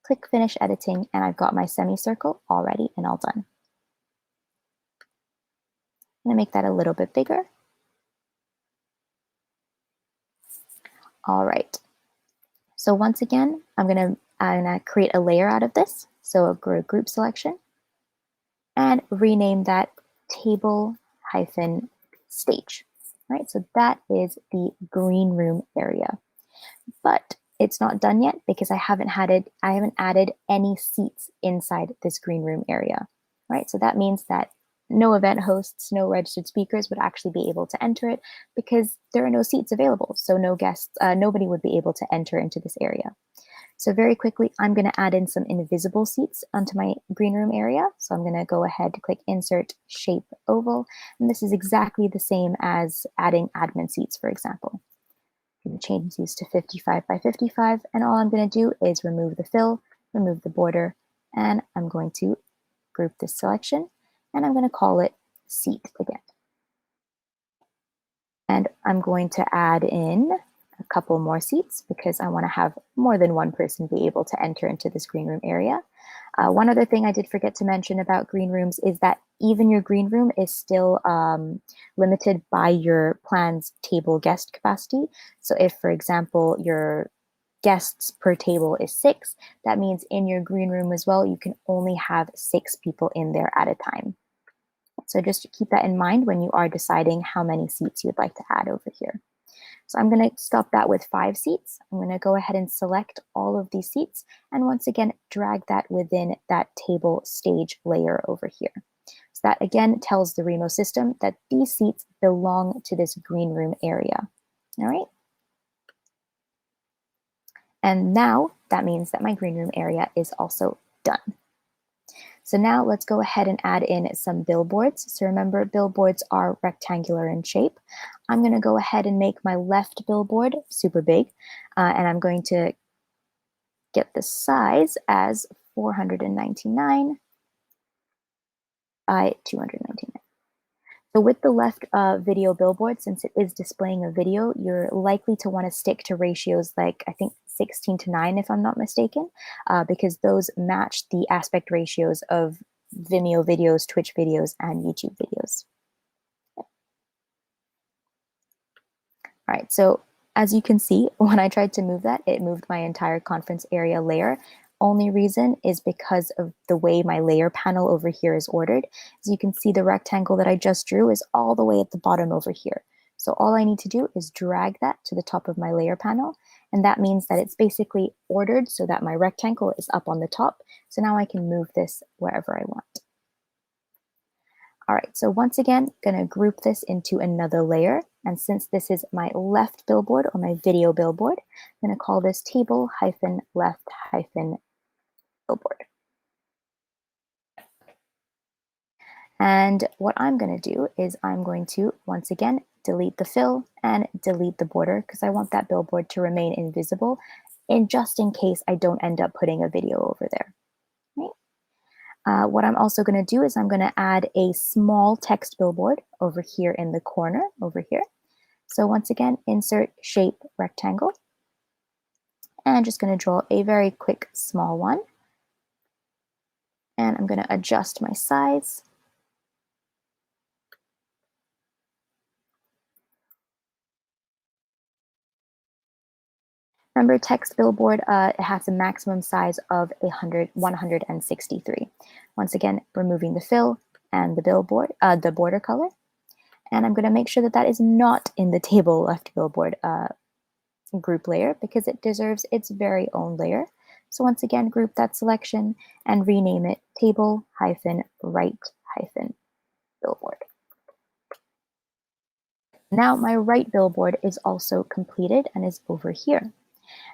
Click Finish Editing, and I've got my semicircle all ready and all done. I'm going to make that a little bit bigger. All right. So once again, I'm going to create a layer out of this. So I'll go to Group Selection and rename that table-stage. Right, so that is the green room area. But it's not done yet because I haven't added any seats inside this green room area. Right, so that means that no event hosts, no registered speakers would actually be able to enter it because there are no seats available. So no guests, nobody would be able to enter into this area. So very quickly, I'm going to add in some invisible seats onto my green room area. So I'm going to go ahead, click Insert, Shape, Oval. And this is exactly the same as adding admin seats, for example. I'm going to change these to 55 by 55. And all I'm going to do is remove the fill, remove the border, and I'm going to group this selection. And I'm going to call it Seat again. And I'm going to add in a couple more seats because I want to have more than one person be able to enter into this green room area. One other thing I did forget to mention about green rooms is that even your green room is still limited by your plan's table guest capacity. So if, for example, your guests per table is 6, that means in your green room as well, you can only have 6 people in there at a time. So just keep that in mind when you are deciding how many seats you'd like to add over here. So I'm going to stop that with 5 seats. I'm going to go ahead and select all of these seats and once again drag that within that table stage layer over here. So that again tells the Remo system that these seats belong to this green room area. All right. And now that means that my green room area is also done. So now let's go ahead and add in some billboards. So remember, billboards are rectangular in shape. I'm going to go ahead and make my left billboard super big, and I'm going to get the size as 499 by 299. So with the left video billboard, since it is displaying a video, you're likely to want to stick to ratios like, I think, 16:9, if I'm not mistaken, because those match the aspect ratios of Vimeo videos, Twitch videos, and YouTube videos. All right, so as you can see, when I tried to move that, it moved my entire conference area layer. Only reason is because of the way my layer panel over here is ordered. As you can see, the rectangle that I just drew is all the way at the bottom over here. So all I need to do is drag that to the top of my layer panel. And that means that it's basically ordered so that my rectangle is up on the top. So now I can move this wherever I want. All right, so once again, gonna group this into another layer. And since this is my left billboard or my video billboard, I'm gonna call this table hyphen left hyphen billboard. And what I'm going to do is I'm going to, once again, delete the fill and delete the border because I want that billboard to remain invisible and just in case I don't end up putting a video over there. Right? What I'm also going to do is I'm going to add a small text billboard over here in the corner, over here. So once again, insert shape rectangle. And I'm just going to draw a very quick small one. And I'm going to adjust my size. Remember, text billboard, it has a maximum size of 163. Once again, removing the fill and the billboard, the border color. And I'm going to make sure that that is not in the table left billboard group layer because it deserves its very own layer. So once again, group that selection and rename it table hyphen right hyphen billboard. Now my right billboard is also completed and is over here.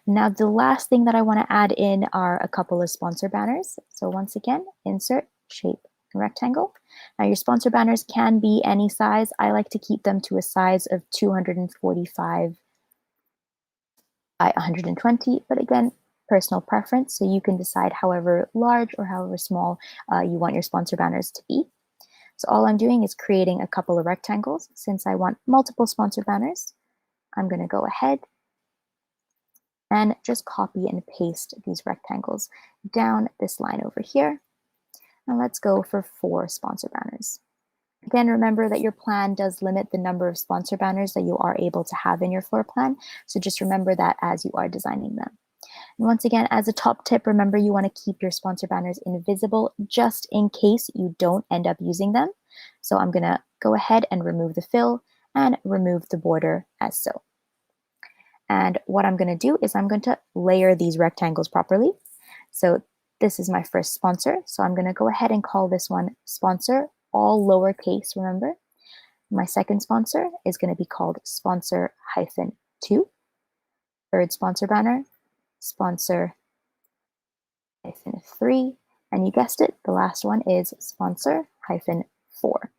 Now, the last thing that I want to add in are a couple of sponsor banners. So once again, insert, shape, and rectangle. Now, your sponsor banners can be any size. I like to keep them to a size of 245 by 120, but again, personal preference. So you can decide however large or however small you want your sponsor banners to be. So all I'm doing is creating a couple of rectangles. Since I want multiple sponsor banners, I'm going to go ahead and just copy and paste these rectangles down this line over here. And let's go for 4 sponsor banners. Again, remember that your plan does limit the number of sponsor banners that you are able to have in your floor plan. So just remember that as you are designing them. And once again, as a top tip, remember you want to keep your sponsor banners invisible just in case you don't end up using them. So I'm going to go ahead and remove the fill and remove the border as so. And what I'm going to do is I'm going to layer these rectangles properly. So this is my first sponsor. So I'm going to go ahead and call this one sponsor, all lowercase, remember. My second sponsor is going to be called sponsor hyphen 2. Third sponsor banner, sponsor hyphen 3. And you guessed it, the last one is sponsor hyphen 4.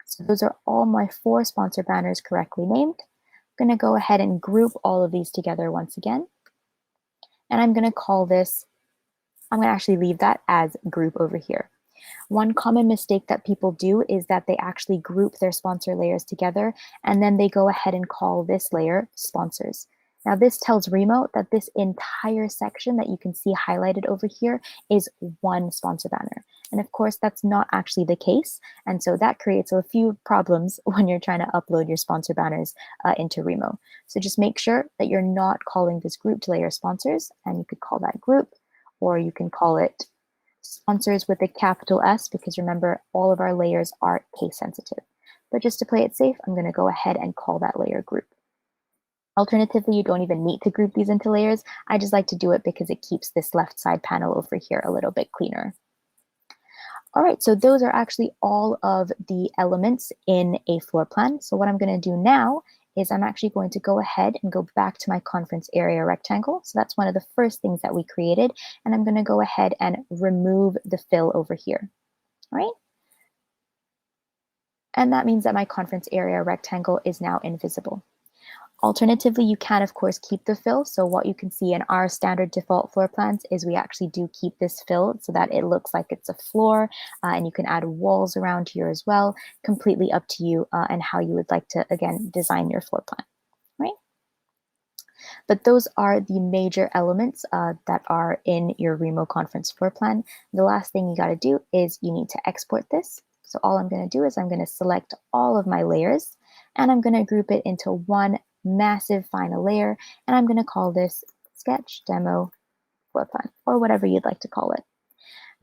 So those are all my 4 sponsor banners correctly named. I'm going to go ahead and group all of these together once again. And I'm going to call this, I'm going to actually leave that as group over here. One common mistake that people do is that they actually group their sponsor layers together and then they go ahead and call this layer sponsors. Now this tells Remo that this entire section that you can see highlighted over here is one sponsor banner. And of course, that's not actually the case. And so that creates a few problems when you're trying to upload your sponsor banners into Remo. So just make sure that you're not calling this grouped layer sponsors, and you could call that group, or you can call it sponsors with a capital S, because remember, all of our layers are case sensitive. But just to play it safe, I'm going to go ahead and call that layer group. Alternatively, you don't even need to group these into layers. I just like to do it because it keeps this left side panel over here a little bit cleaner. All right, so those are actually all of the elements in a floor plan. So what I'm going to do now is I'm actually going to go ahead and go back to my conference area rectangle. So that's one of the first things that we created. And I'm going to go ahead and remove the fill over here. All right. And that means that my conference area rectangle is now invisible. Alternatively, you can, of course, keep the fill. So what you can see in our standard default floor plans is we actually do keep this fill so that it looks like it's a floor, and you can add walls around here as well. Completely up to you and how you would like to, again, design your floor plan, right? But those are the major elements that are in your Remo conference floor plan. The last thing you got to do is you need to export this. So all I'm going to do is I'm going to select all of my layers, and I'm going to group it into one massive final layer, and I'm going to call this sketch demo floor plan, or whatever you'd like to call it.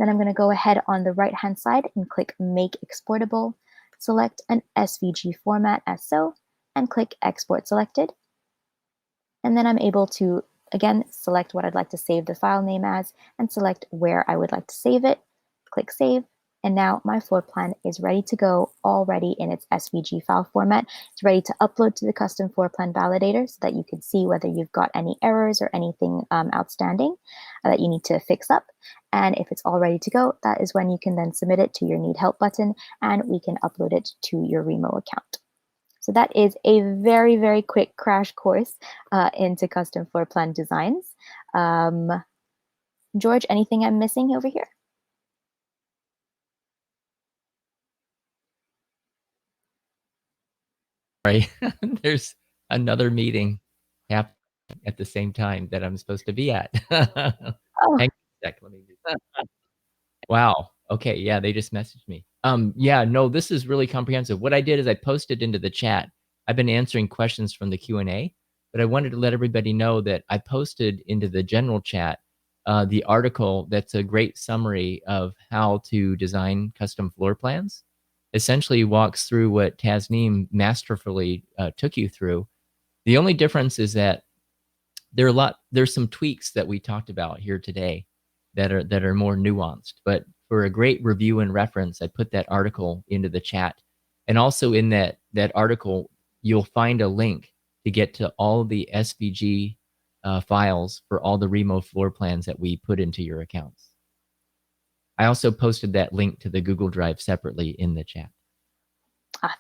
Then I'm going to go ahead on the right hand side and click make exportable, select an SVG format as so, and click export selected. And then I'm able to again select what I'd like to save the file name as and select where I would like to save it. Click save, And now my floor plan is ready to go, already in its SVG file format. It's ready to upload to the custom floor plan validator so that you can see whether you've got any errors or anything outstanding that you need to fix up. And if it's all ready to go, that is when you can then submit it to your Need Help button, and we can upload it to your Remo account. So that is a very, very quick crash course into custom floor plan designs. George, anything I'm missing over here? Right. There's another meeting happening at the same time that I'm supposed to be at. Hang Oh, on a sec, let me do that. Wow. Okay, yeah, they just messaged me. Yeah, no, this is really comprehensive. What I did is I posted into the chat. I've been answering questions from the Q&A, but I wanted to let everybody know that I posted into the general chat the article that's a great summary of how to design custom floor plans. Essentially walks through what Tasneem masterfully took you through. The only difference is that there's some tweaks that we talked about here today that are more nuanced. But for a great review and reference, I put that article into the chat. And also in that article, you'll find a link to get to all the SVG files for all the Remo floor plans that we put into your accounts. I also posted that link to the Google Drive separately in the chat.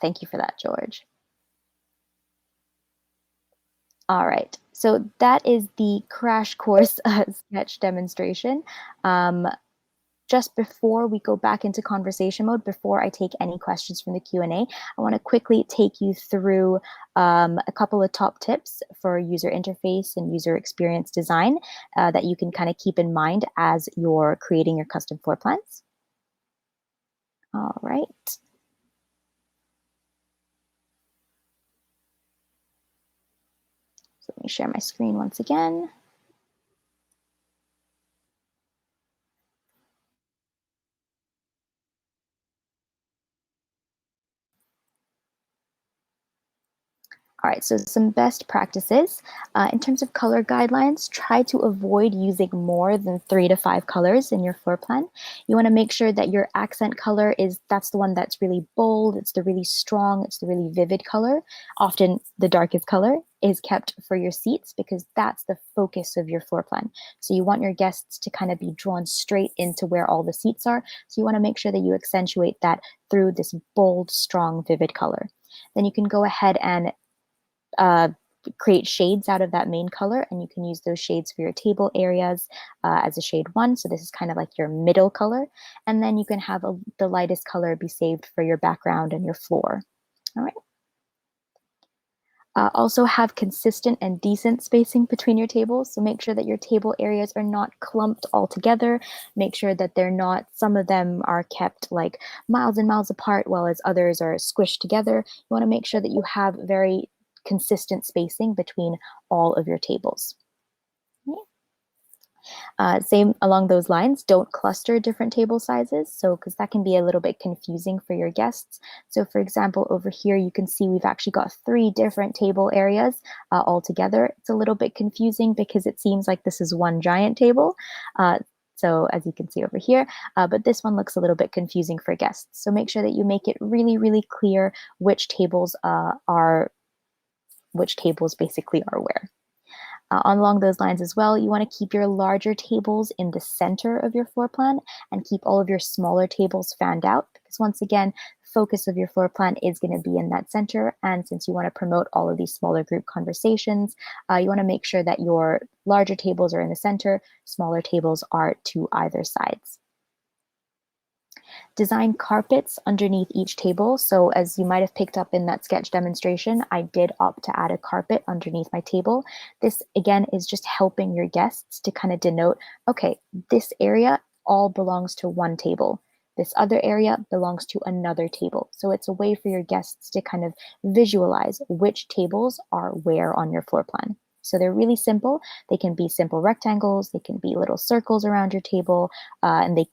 thank you for that, George. All right, so that is the crash course sketch demonstration. Just before we go back into conversation mode, before I take any questions from the Q&A, I want to quickly take you through a couple of top tips for user interface and user experience design that you can kind of keep in mind as you're creating your custom floor plans. All right. So let me share my screen once again. All right, so some best practices. In terms of color guidelines, try to avoid using more than 3 to 5 colors in your floor plan. You want to make sure that your accent color that's the one that's really bold, it's the really strong, it's the really vivid color. Often the darkest color is kept for your seats because that's the focus of your floor plan. So you want your guests to kind of be drawn straight into where all the seats are. So you want to make sure that you accentuate that through this bold, strong, vivid color. Then you can go ahead and create shades out of that main color, and you can use those shades for your table areas as a shade 1. So this is kind of like your middle color, and then you can have the lightest color be saved for your background and your floor. All right. Also have consistent and decent spacing between your tables. So make sure that your table areas are not clumped all together. Make sure that they're not, some of them are kept like miles and miles apart, while as others are squished together. You want to make sure that you have very consistent spacing between all of your tables. Same along those lines, don't cluster different table sizes, so because that can be a little bit confusing for your guests. So for example, over here you can see we've actually got 3 different table areas all together. It's a little bit confusing because it seems like this is one giant table. So as you can see over here, but this one looks a little bit confusing for guests. So make sure that you make it really, really clear which tables basically are where. Along those lines as well, you want to keep your larger tables in the center of your floor plan and keep all of your smaller tables fanned out, because once again, focus of your floor plan is going to be in that center. And since you want to promote all of these smaller group conversations, you want to make sure that your larger tables are in the center, smaller tables are to either sides. Design carpets underneath each table. So as you might have picked up in that sketch demonstration, I did opt to add a carpet underneath my table. This again is just helping your guests to kind of denote, okay, this area all belongs to one table. This other area belongs to another table. So it's a way for your guests to kind of visualize which tables are where on your floor plan. So they're really simple. They can be simple rectangles, they can be little circles around your table, and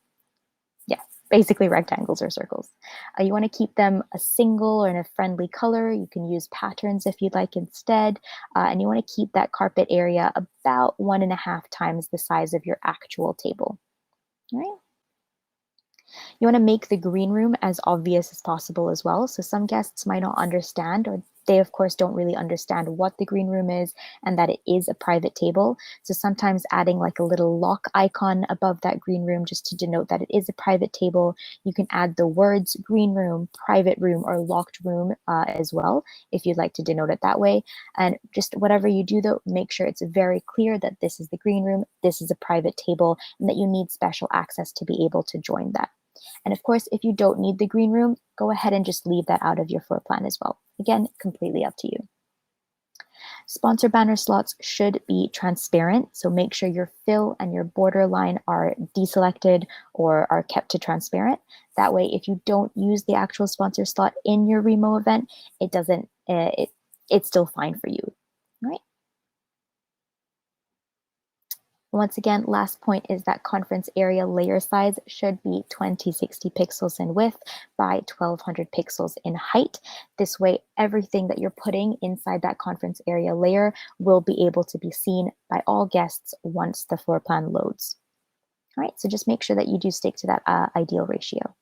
basically rectangles or circles. You want to keep them a single or in a friendly color. You can use patterns if you'd like instead. And you want to keep that carpet area about 1.5 times the size of your actual table. All right. You want to make the green room as obvious as possible as well. So some guests might not understand, or they of course don't really understand what the green room is and that it is a private table. So sometimes adding like a little lock icon above that green room just to denote that it is a private table. You can add the words green room, private room, or locked room as well, if you'd like to denote it that way. And just whatever you do though, make sure it's very clear that this is the green room, this is a private table, and that you need special access to be able to join that. And of course, if you don't need the green room, go ahead and just leave that out of your floor plan as well. Again, completely up to you. Sponsor banner slots should be transparent, so make sure your fill and your border line are deselected or are kept to transparent. That way, if you don't use the actual sponsor slot in your Remo event, it's still fine for you. All right. Once again, last point is that conference area layer size should be 2060 pixels in width by 1200 pixels in height. This way, everything that you're putting inside that conference area layer will be able to be seen by all guests once the floor plan loads. All right, so just make sure that you do stick to that ideal ratio.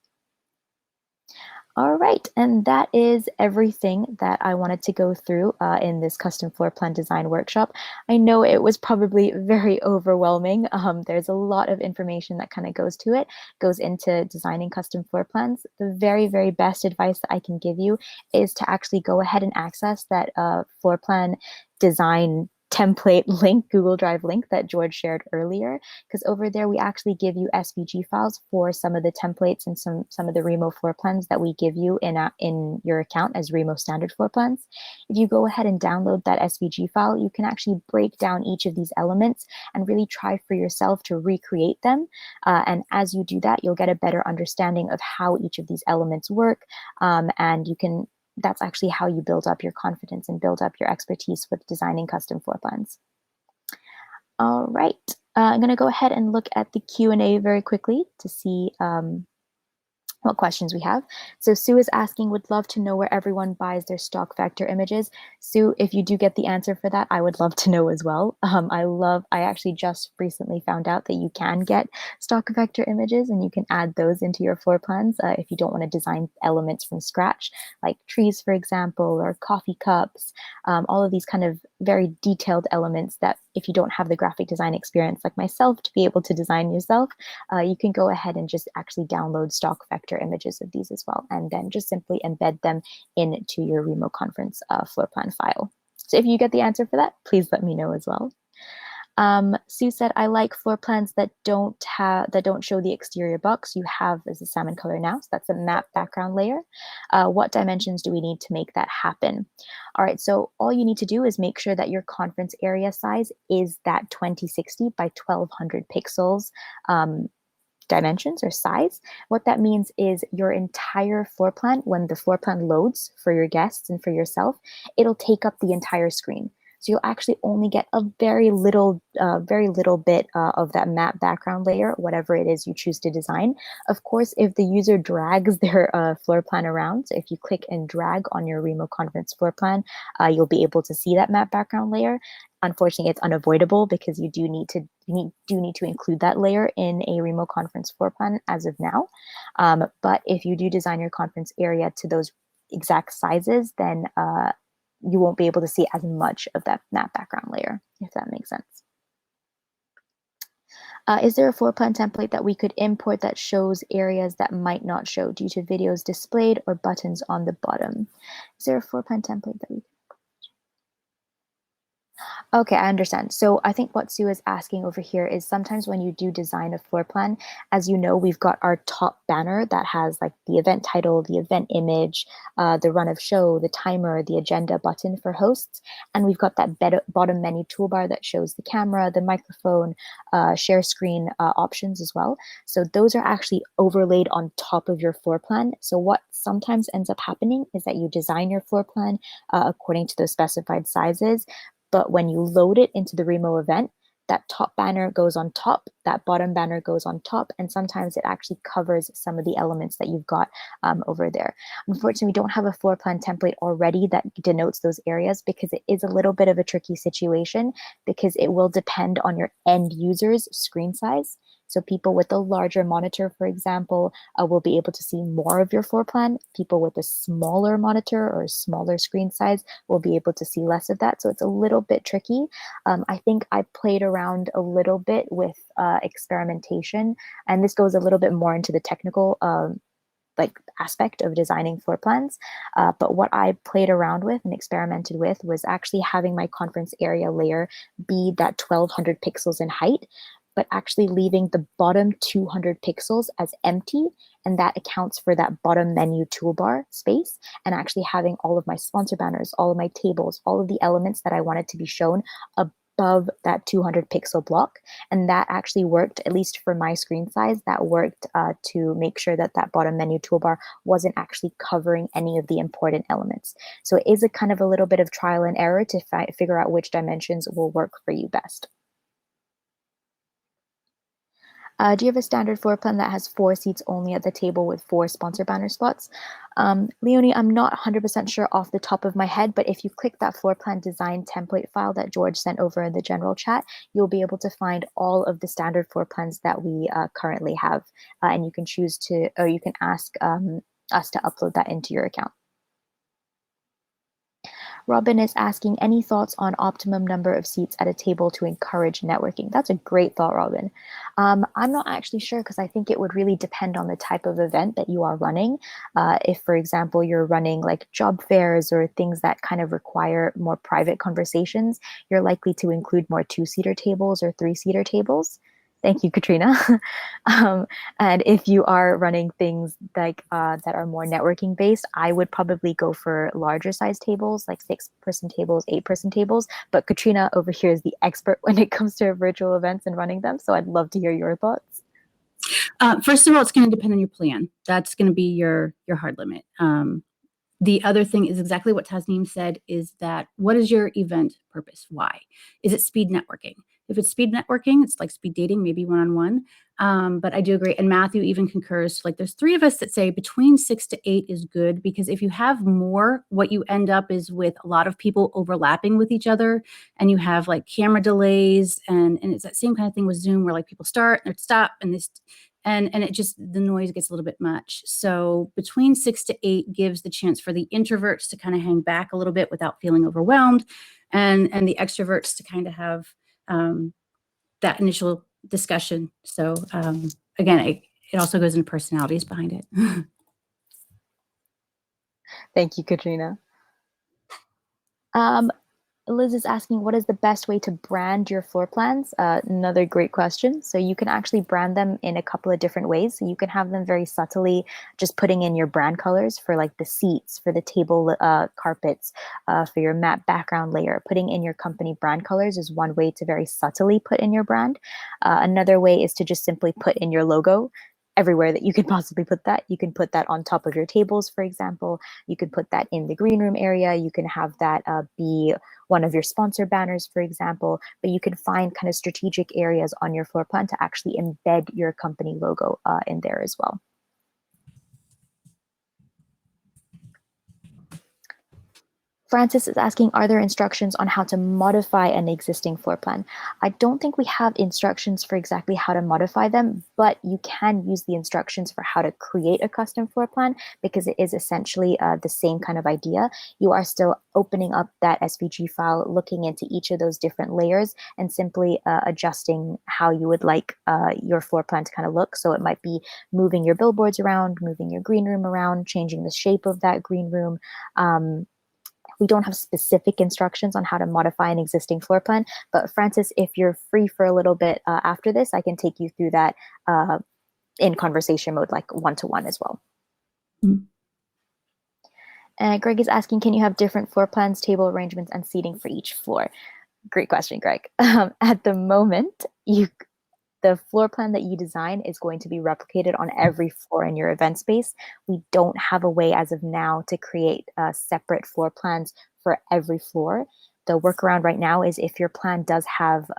All right, and that is everything that I wanted to go through in this custom floor plan design workshop. I know it was probably very overwhelming. There's a lot of information that kind of goes into designing custom floor plans. The very, very best advice that I can give you is to actually go ahead and access that floor plan design template link, Google Drive link that George shared earlier, because over there we actually give you SVG files for some of the templates and some of the Remo floor plans that we give you in your account as Remo standard floor plans. If you go ahead and download that SVG file, you can actually break down each of these elements and really try for yourself to recreate them. And as you do that, you'll get a better understanding of how each of these elements work, and that's actually how you build up your confidence and build up your expertise with designing custom floor plans. All right, I'm going to go ahead and look at the Q&A very quickly to see what questions we have. So Sue is asking, would love to know where everyone buys their stock vector images. Sue, if you do get the answer for that, I would love to know as well. I actually just recently found out that you can get stock vector images and you can add those into your floor plans if you don't want to design elements from scratch, like trees, for example, or coffee cups, all of these kind of very detailed elements that if you don't have the graphic design experience like myself to be able to design yourself, you can go ahead and just actually download stock vector images of these as well, and then just simply embed them into your Remo conference floor plan file. So if you get the answer for that, please let me know as well. Sue said, I like floor plans that don't show the exterior box. You have as a salmon color now, so that's a matte background layer. What dimensions do we need to make that happen? All right, so all you need to do is make sure that your conference area size is that 2060 by 1200 pixels dimensions or size. What that means is your entire floor plan, when the floor plan loads for your guests and for yourself, it'll take up the entire screen. So you'll actually only get a very little bit of that matte background layer, whatever it is you choose to design. Of course, if the user drags their floor plan around, so if you click and drag on your Remo conference floor plan, you'll be able to see that matte background layer. Unfortunately, it's unavoidable because you do need to include that layer in a Remo conference floor plan as of now. But if you do design your conference area to those exact sizes, then you won't be able to see as much of that matte background layer, if that makes sense. Is there a floor plan template that we could import that shows areas that might not show due to videos displayed or buttons on the bottom? Is there a floor plan template that we could? Okay, I understand. So I think what Sue is asking over here is sometimes when you do design a floor plan, as you know, we've got our top banner that has like the event title, the event image, the run of show, the timer, the agenda button for hosts. And we've got that bottom menu toolbar that shows the camera, the microphone, share screen options as well. So those are actually overlaid on top of your floor plan. So what sometimes ends up happening is that you design your floor plan according to those specified sizes. But when you load it into the Remo event, that top banner goes on top, that bottom banner goes on top, and sometimes it actually covers some of the elements that you've got over there. Unfortunately, we don't have a floor plan template already that denotes those areas because it is a little bit of a tricky situation because it will depend on your end user's screen size. So people with a larger monitor, for example, will be able to see more of your floor plan. People with a smaller monitor or smaller screen size will be able to see less of that. So it's a little bit tricky. I think I played around a little bit with experimentation, and this goes a little bit more into the technical like aspect of designing floor plans. But what I played around with and experimented with was actually having my conference area layer be that 1200 pixels in height, but actually leaving the bottom 200 pixels as empty. And that accounts for that bottom menu toolbar space, and actually having all of my sponsor banners, all of my tables, all of the elements that I wanted to be shown above that 200 pixel block. And that actually worked, at least for my screen size, that worked to make sure that that bottom menu toolbar wasn't actually covering any of the important elements. So it is a kind of a little bit of trial and error to figure out which dimensions will work for you best. Do you have a standard floor plan that has 4 seats only at the table with 4 sponsor banner spots? Leonie, I'm not 100% sure off the top of my head, but if you click that floor plan design template file that George sent over in the general chat, you'll be able to find all of the standard floor plans that we currently have. And you can choose to, or you can ask us to upload that into your account. Robin is asking, any thoughts on optimum number of seats at a table to encourage networking? That's a great thought, Robin. I'm not actually sure, because I think it would really depend on the type of event that you are running. If, for example, you're running like job fairs or things that kind of require more private conversations, you're likely to include more 2-seater tables or 3-seater tables. Thank you, Katrina. And if you are running things like that are more networking based, I would probably go for larger size tables, like 6-person tables, 8-person tables. But Katrina over here is the expert when it comes to virtual events and running them. So I'd love to hear your thoughts. First of all, it's going to depend on your plan. That's going to be your hard limit. The other thing is exactly what Tasneem said, is that what is your event purpose? Why? Is it speed networking? If it's speed networking, it's like speed dating, maybe one-on-one. But I do agree. And Matthew even concurs, like there's 3 of us that say between 6 to 8 is good, because if you have more, what you end up is with a lot of people overlapping with each other, and you have like camera delays, and it's that same kind of thing with Zoom where like people start and stop and this. And it just, the noise gets a little bit much. So between 6 to 8 gives the chance for the introverts to kind of hang back a little bit without feeling overwhelmed, and the extroverts to kind of have that initial discussion. So again, it also goes into personalities behind it. Thank you, Katrina. Liz is asking, what is the best way to brand your floor plans? Another great question. So you can actually brand them in a couple of different ways. So you can have them very subtly, just putting in your brand colors for like the seats, for the table carpets, for your matte background layer. Putting in your company brand colors is one way to very subtly put in your brand. Another way is to just simply put in your logo everywhere that you could possibly put that. You can put that on top of your tables, for example. You could put that in the green room area. You can have that be one of your sponsor banners, for example. But you can find kind of strategic areas on your floor plan to actually embed your company logo in there as well. Francis is asking, are there instructions on how to modify an existing floor plan? I don't think we have instructions for exactly how to modify them, but you can use the instructions for how to create a custom floor plan, because it is essentially the same kind of idea. You are still opening up that SVG file, looking into each of those different layers, and simply adjusting how you would like your floor plan to kind of look. So it might be moving your billboards around, moving your green room around, changing the shape of that green room. We don't have specific instructions on how to modify an existing floor plan, but Francis, if you're free for a little bit after this, I can take you through that in conversation mode, like one-to-one as well. Mm-hmm. And Greg is asking, can you have different floor plans, table arrangements, and seating for each floor? Great question, Greg. At the moment, the floor plan that you design is going to be replicated on every floor in your event space. We don't have a way as of now to create separate floor plans for every floor. The workaround right now is if your plan does have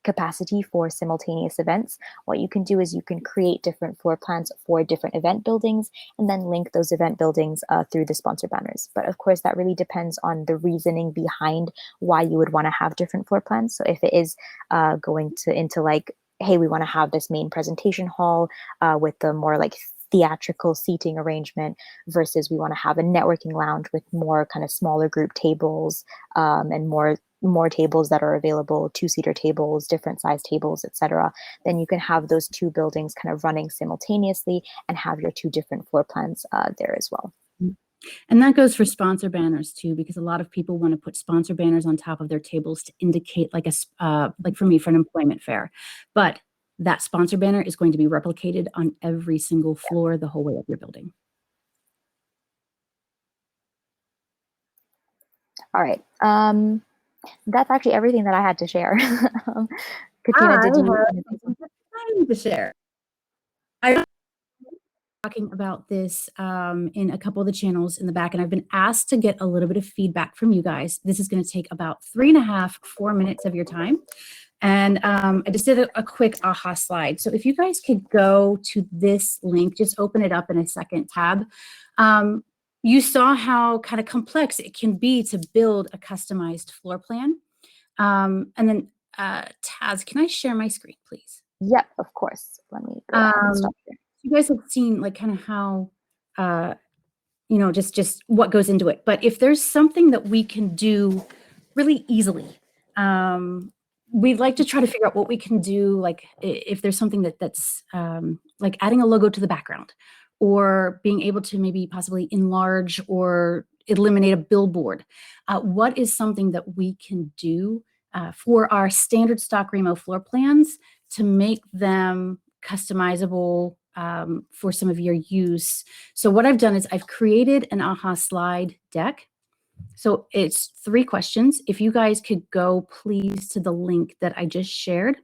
capacity for simultaneous events, what you can do is you can create different floor plans for different event buildings and then link those event buildings through the sponsor banners. But of course, that really depends on the reasoning behind why you would want to have different floor plans. So if it is going into like hey, we want to have this main presentation hall with the more like theatrical seating arrangement versus we want to have a networking lounge with more kind of smaller group tables and more tables that are available, two-seater tables, different size tables, etc. Then you can have those two buildings kind of running simultaneously and have your two different floor plans there as well. And that goes for sponsor banners too, because a lot of people want to put sponsor banners on top of their tables to indicate like like for me, for an employment fair. But that sponsor banner is going to be replicated on every single floor the whole way up your building. All right. That's actually everything that I had to share. Katrina, did you have to share? I talking about this in a couple of the channels in the back, and I've been asked to get a little bit of feedback from you guys. This is going to take about 3.5, 4 minutes of your time. And I just did a quick aha slide. So if you guys could go to this link, just open it up in a second tab. You saw how kind of complex it can be to build a customized floor plan. And then Taz, can I share my screen, please? Yep, of course. Let me go ahead and stop here. You guys have seen like kind of how, you know, just what goes into it. But if there's something that we can do really easily, we'd like to try to figure out what we can do. Like if there's something that's like adding a logo to the background, or being able to maybe possibly enlarge or eliminate a billboard. What is something that we can do for our standard stock Remo floor plans to make them customizable for some of your use? So what I've done is I've created an aha slide deck. So it's 3 questions. If you guys could go please to the link that I just shared.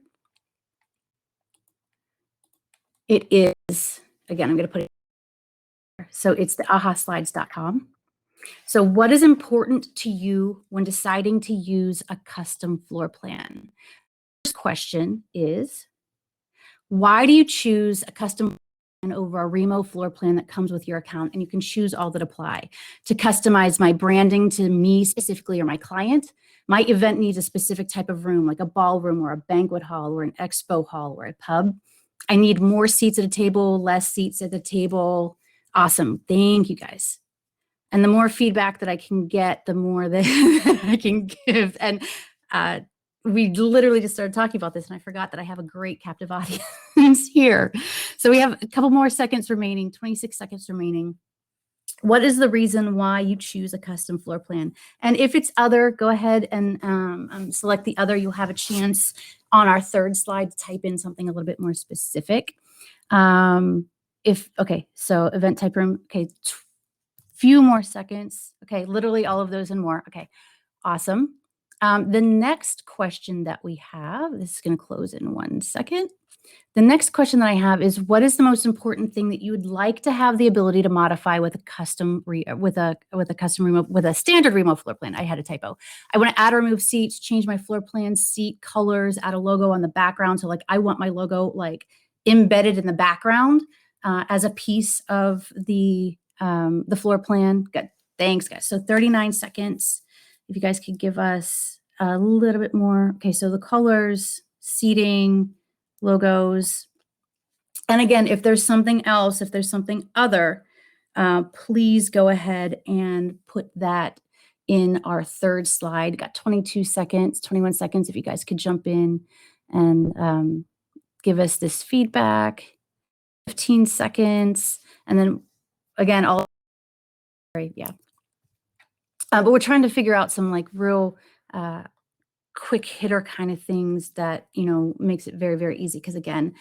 It is, again, I'm going to put it here. So it's the ahaslides.com. So what is important to you when deciding to use a custom floor plan? First question is, why do you choose a custom plan over a Remo floor plan that comes with your account? And you can choose all that apply. To customize my branding to me specifically or my client, my event needs a specific type of room, like a ballroom or a banquet hall or an expo hall or a pub. I need more seats at a table, less seats at the table. Awesome. Thank you guys. And the more feedback that I can get, the more that I can give. And we literally just started talking about this, and I forgot that I have a great captive audience here. So we have a couple more seconds remaining, 26 seconds remaining. What is the reason why you choose a custom floor plan? And if it's other, go ahead and select the other. You'll have a chance on our 3rd slide to type in something a little bit more specific. Okay, so event type room, okay, few more seconds. Okay, literally all of those and more. Okay, awesome. The next question that we have, this is going to close in 1 second. The next question that I have is, what is the most important thing that you would like to have the ability to modify with a custom with a standard Remo floor plan? I had a typo. I want to add or remove seats, change my floor plan, seat colors, add a logo on the background. So like I want my logo like embedded in the background as a piece of the floor plan. Good. Thanks, guys. So 39 seconds. If you guys could give us a little bit more. Okay, so the colors, seating, logos. And again, if there's something else, if there's something other, please go ahead and put that in our 3rd slide. Got 22 seconds, 21 seconds. If you guys could jump in and give us this feedback. 15 seconds. And then again, yeah. But we're trying to figure out some like real quick hitter kind of things that, you know, makes it very, very easy. Because again,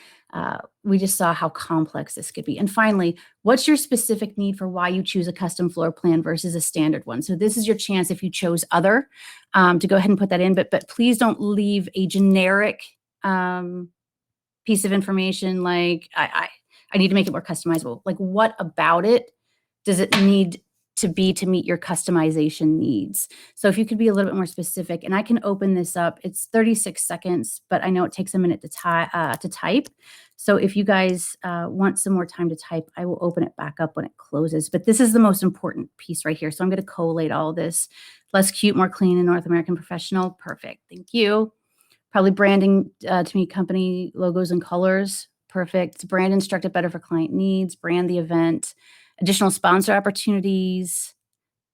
we just saw how complex this could be. And finally, what's your specific need for why you choose a custom floor plan versus a standard one? So this is your chance if you chose other to go ahead and put that in. But please don't leave a generic piece of information like I need to make it more customizable. Like what about it does it need to be to meet your customization needs? So if you could be a little bit more specific, and I can open this up. It's 36 seconds, but I know it takes a minute to type. So if you guys want some more time to type, I will open it back up when it closes. But this is the most important piece right here. So I'm going to collate all this. Less cute, more clean, and North American professional. Perfect. Thank you. Probably branding to me, company logos and colors. Perfect. Brand instructed better for client needs. Brand the event. Additional sponsor opportunities.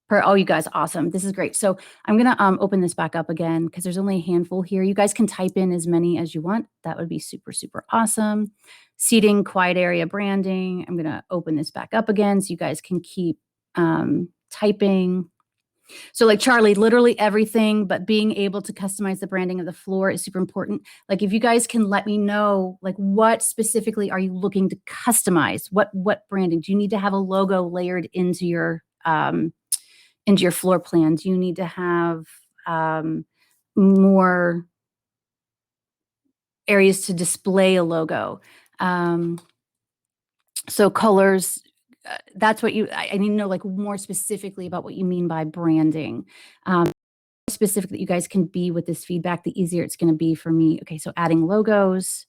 Oh, you guys, awesome. This is great. So I'm going to open this back up again because there's only a handful here. You guys can type in as many as you want. That would be super, super awesome. Seating, quiet area branding. I'm going to open this back up again so you guys can keep typing. So like Charlie, literally everything, but being able to customize the branding of the floor is super important. Like if you guys can let me know, like what specifically are you looking to customize? What branding? Do you need to have a logo layered into your floor plan? Do you need to have more areas to display a logo? So colors, that's what I need to know, like more specifically about what you mean by branding. Specific that you guys can be with this feedback, the easier it's going to be for me. Okay, so adding logos,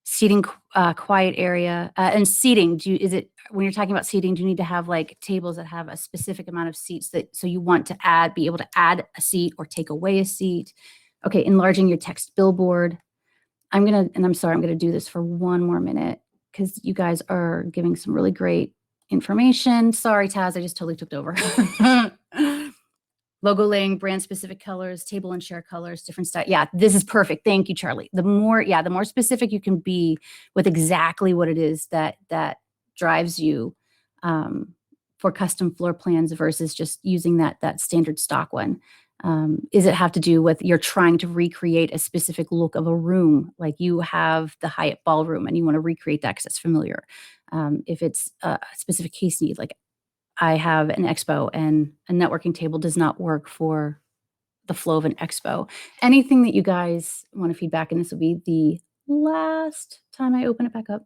seating, quiet area, and seating. Is it when you're talking about seating, do you need to have like tables that have a specific amount of seats so you want to be able to add a seat or take away a seat? Okay, enlarging your text billboard. I'm sorry, I'm gonna do this for one more minute because you guys are giving some really great information. Sorry, Taz, I just totally took over. Logo laying, brand specific colors, table and share colors, different style. Yeah, this is perfect. Thank you, Charlie. The more specific you can be with exactly what it is that drives you for custom floor plans versus just using that standard stock one. Is it have to do with you're trying to recreate a specific look of a room, like you have the Hyatt ballroom and you want to recreate that because it's familiar. If it's a specific case need, like I have an expo and a networking table does not work for the flow of an expo. Anything that you guys want to feedback, and this will be the last time I open it back up.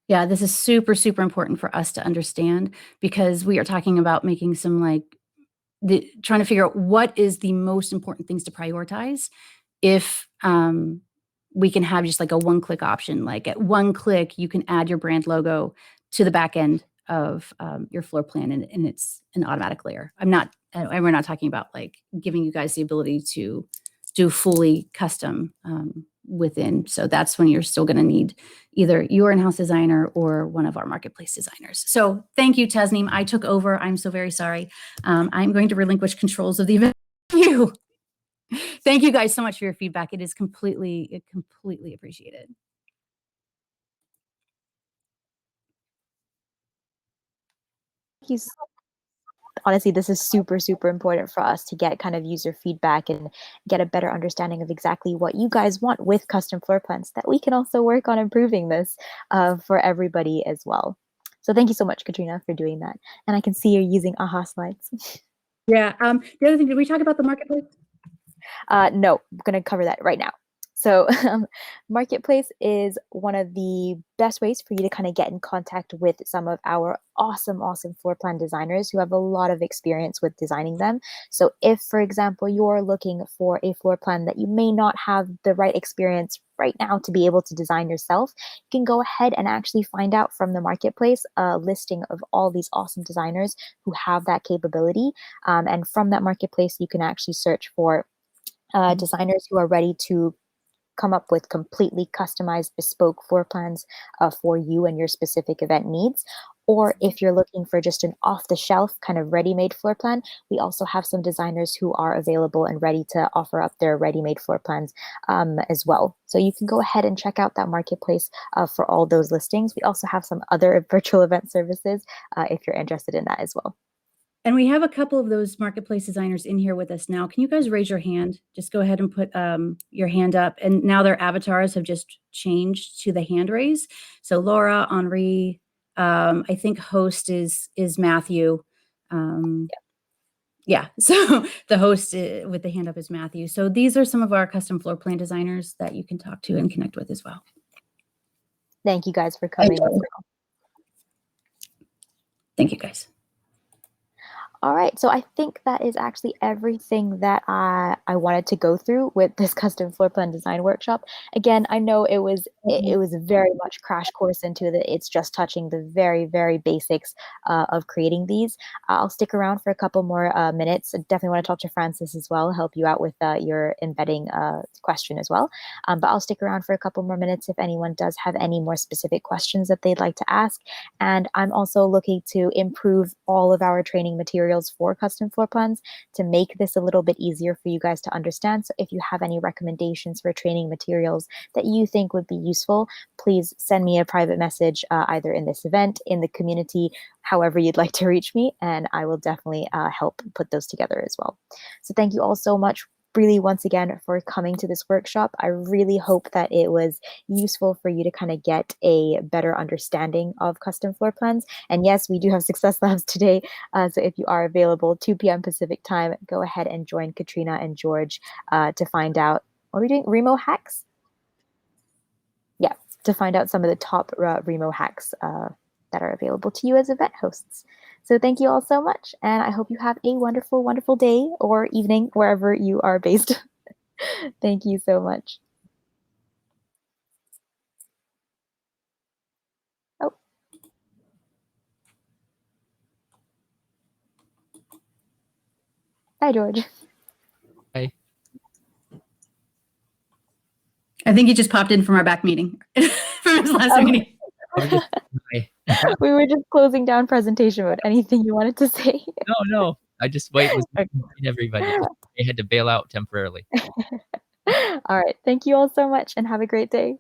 Yeah, this is super, super important for us to understand because we are talking about making some trying to figure out what is the most important things to prioritize. If we can have just like a one-click option, like at one click, you can add your brand logo to the back end of your floor plan and it's an automatic layer. And we're not talking about like giving you guys the ability to do fully custom within. So that's when you're still going to need either your in-house designer or one of our marketplace designers. So thank you, Tasneem. I took over. I'm so very sorry. I'm going to relinquish controls of the event. Thank you guys so much for your feedback. It is completely appreciated. Thank you. Honestly, this is super, super important for us to get kind of user feedback and get a better understanding of exactly what you guys want with custom floor plans, that we can also work on improving this for everybody as well. So thank you so much, Katrina, for doing that. And I can see you're using AHA slides. Yeah. The other thing, did we talk about the marketplace? No, I'm going to cover that right now. So Marketplace is one of the best ways for you to kind of get in contact with some of our awesome floor plan designers who have a lot of experience with designing them. So if, for example, you're looking for a floor plan that you may not have the right experience right now to be able to design yourself, you can go ahead and actually find out from the Marketplace a listing of all these awesome designers who have that capability. And from that Marketplace, you can actually search for designers who are ready to come up with completely customized bespoke floor plans for you and your specific event needs. Or if you're looking for just an off-the-shelf kind of ready-made floor plan, we also have some designers who are available and ready to offer up their ready-made floor plans as well. So you can go ahead and check out that Marketplace for all those listings. We also have some other virtual event services if you're interested in that as well. And we have a couple of those marketplace designers in here with us now. Can you guys raise your hand? Just go ahead and put your hand up. And now their avatars have just changed to the hand raise. So Laura, Henri, I think host is Matthew. Yeah, so the host with the hand up is Matthew. So these are some of our custom floor plan designers that you can talk to and connect with as well. Thank you guys for coming. Thank you guys. All right, so I think that is actually everything that I wanted to go through with this custom floor plan design workshop. Again, I know it was very much crash course into the, it's just touching the very basics of creating these. I'll stick around for a couple more minutes. I definitely want to talk to Francis as well, help you out with your embedding question as well. But I'll stick around for a couple more minutes if anyone does have any more specific questions that they'd like to ask. And I'm also looking to improve all of our training materials for custom floor plans to make this a little bit easier for you guys to understand. So if you have any recommendations for training materials that you think would be useful, please send me a private message either in this event, in the community, however you'd like to reach me, and I will definitely help put those together as well. So thank you all so much, really, once again, for coming to this workshop. I really hope that it was useful for you to kind of get a better understanding of custom floor plans. And yes, we do have Success Labs today. So if you are available, 2 p.m. Pacific time, go ahead and join Katrina and George to find out, what are we doing? Remo hacks? Yeah, to find out some of the top Remo hacks that are available to you as event hosts. So thank you all so much, and I hope you have a wonderful, wonderful day or evening wherever you are based. Thank you so much. Oh. Hi, George. Hi. I think he just popped in from our back meeting, from his last meeting. We were just closing down presentation mode. Anything you wanted to say? No. I just was everybody. I had to bail out temporarily. All right. Thank you all so much and have a great day.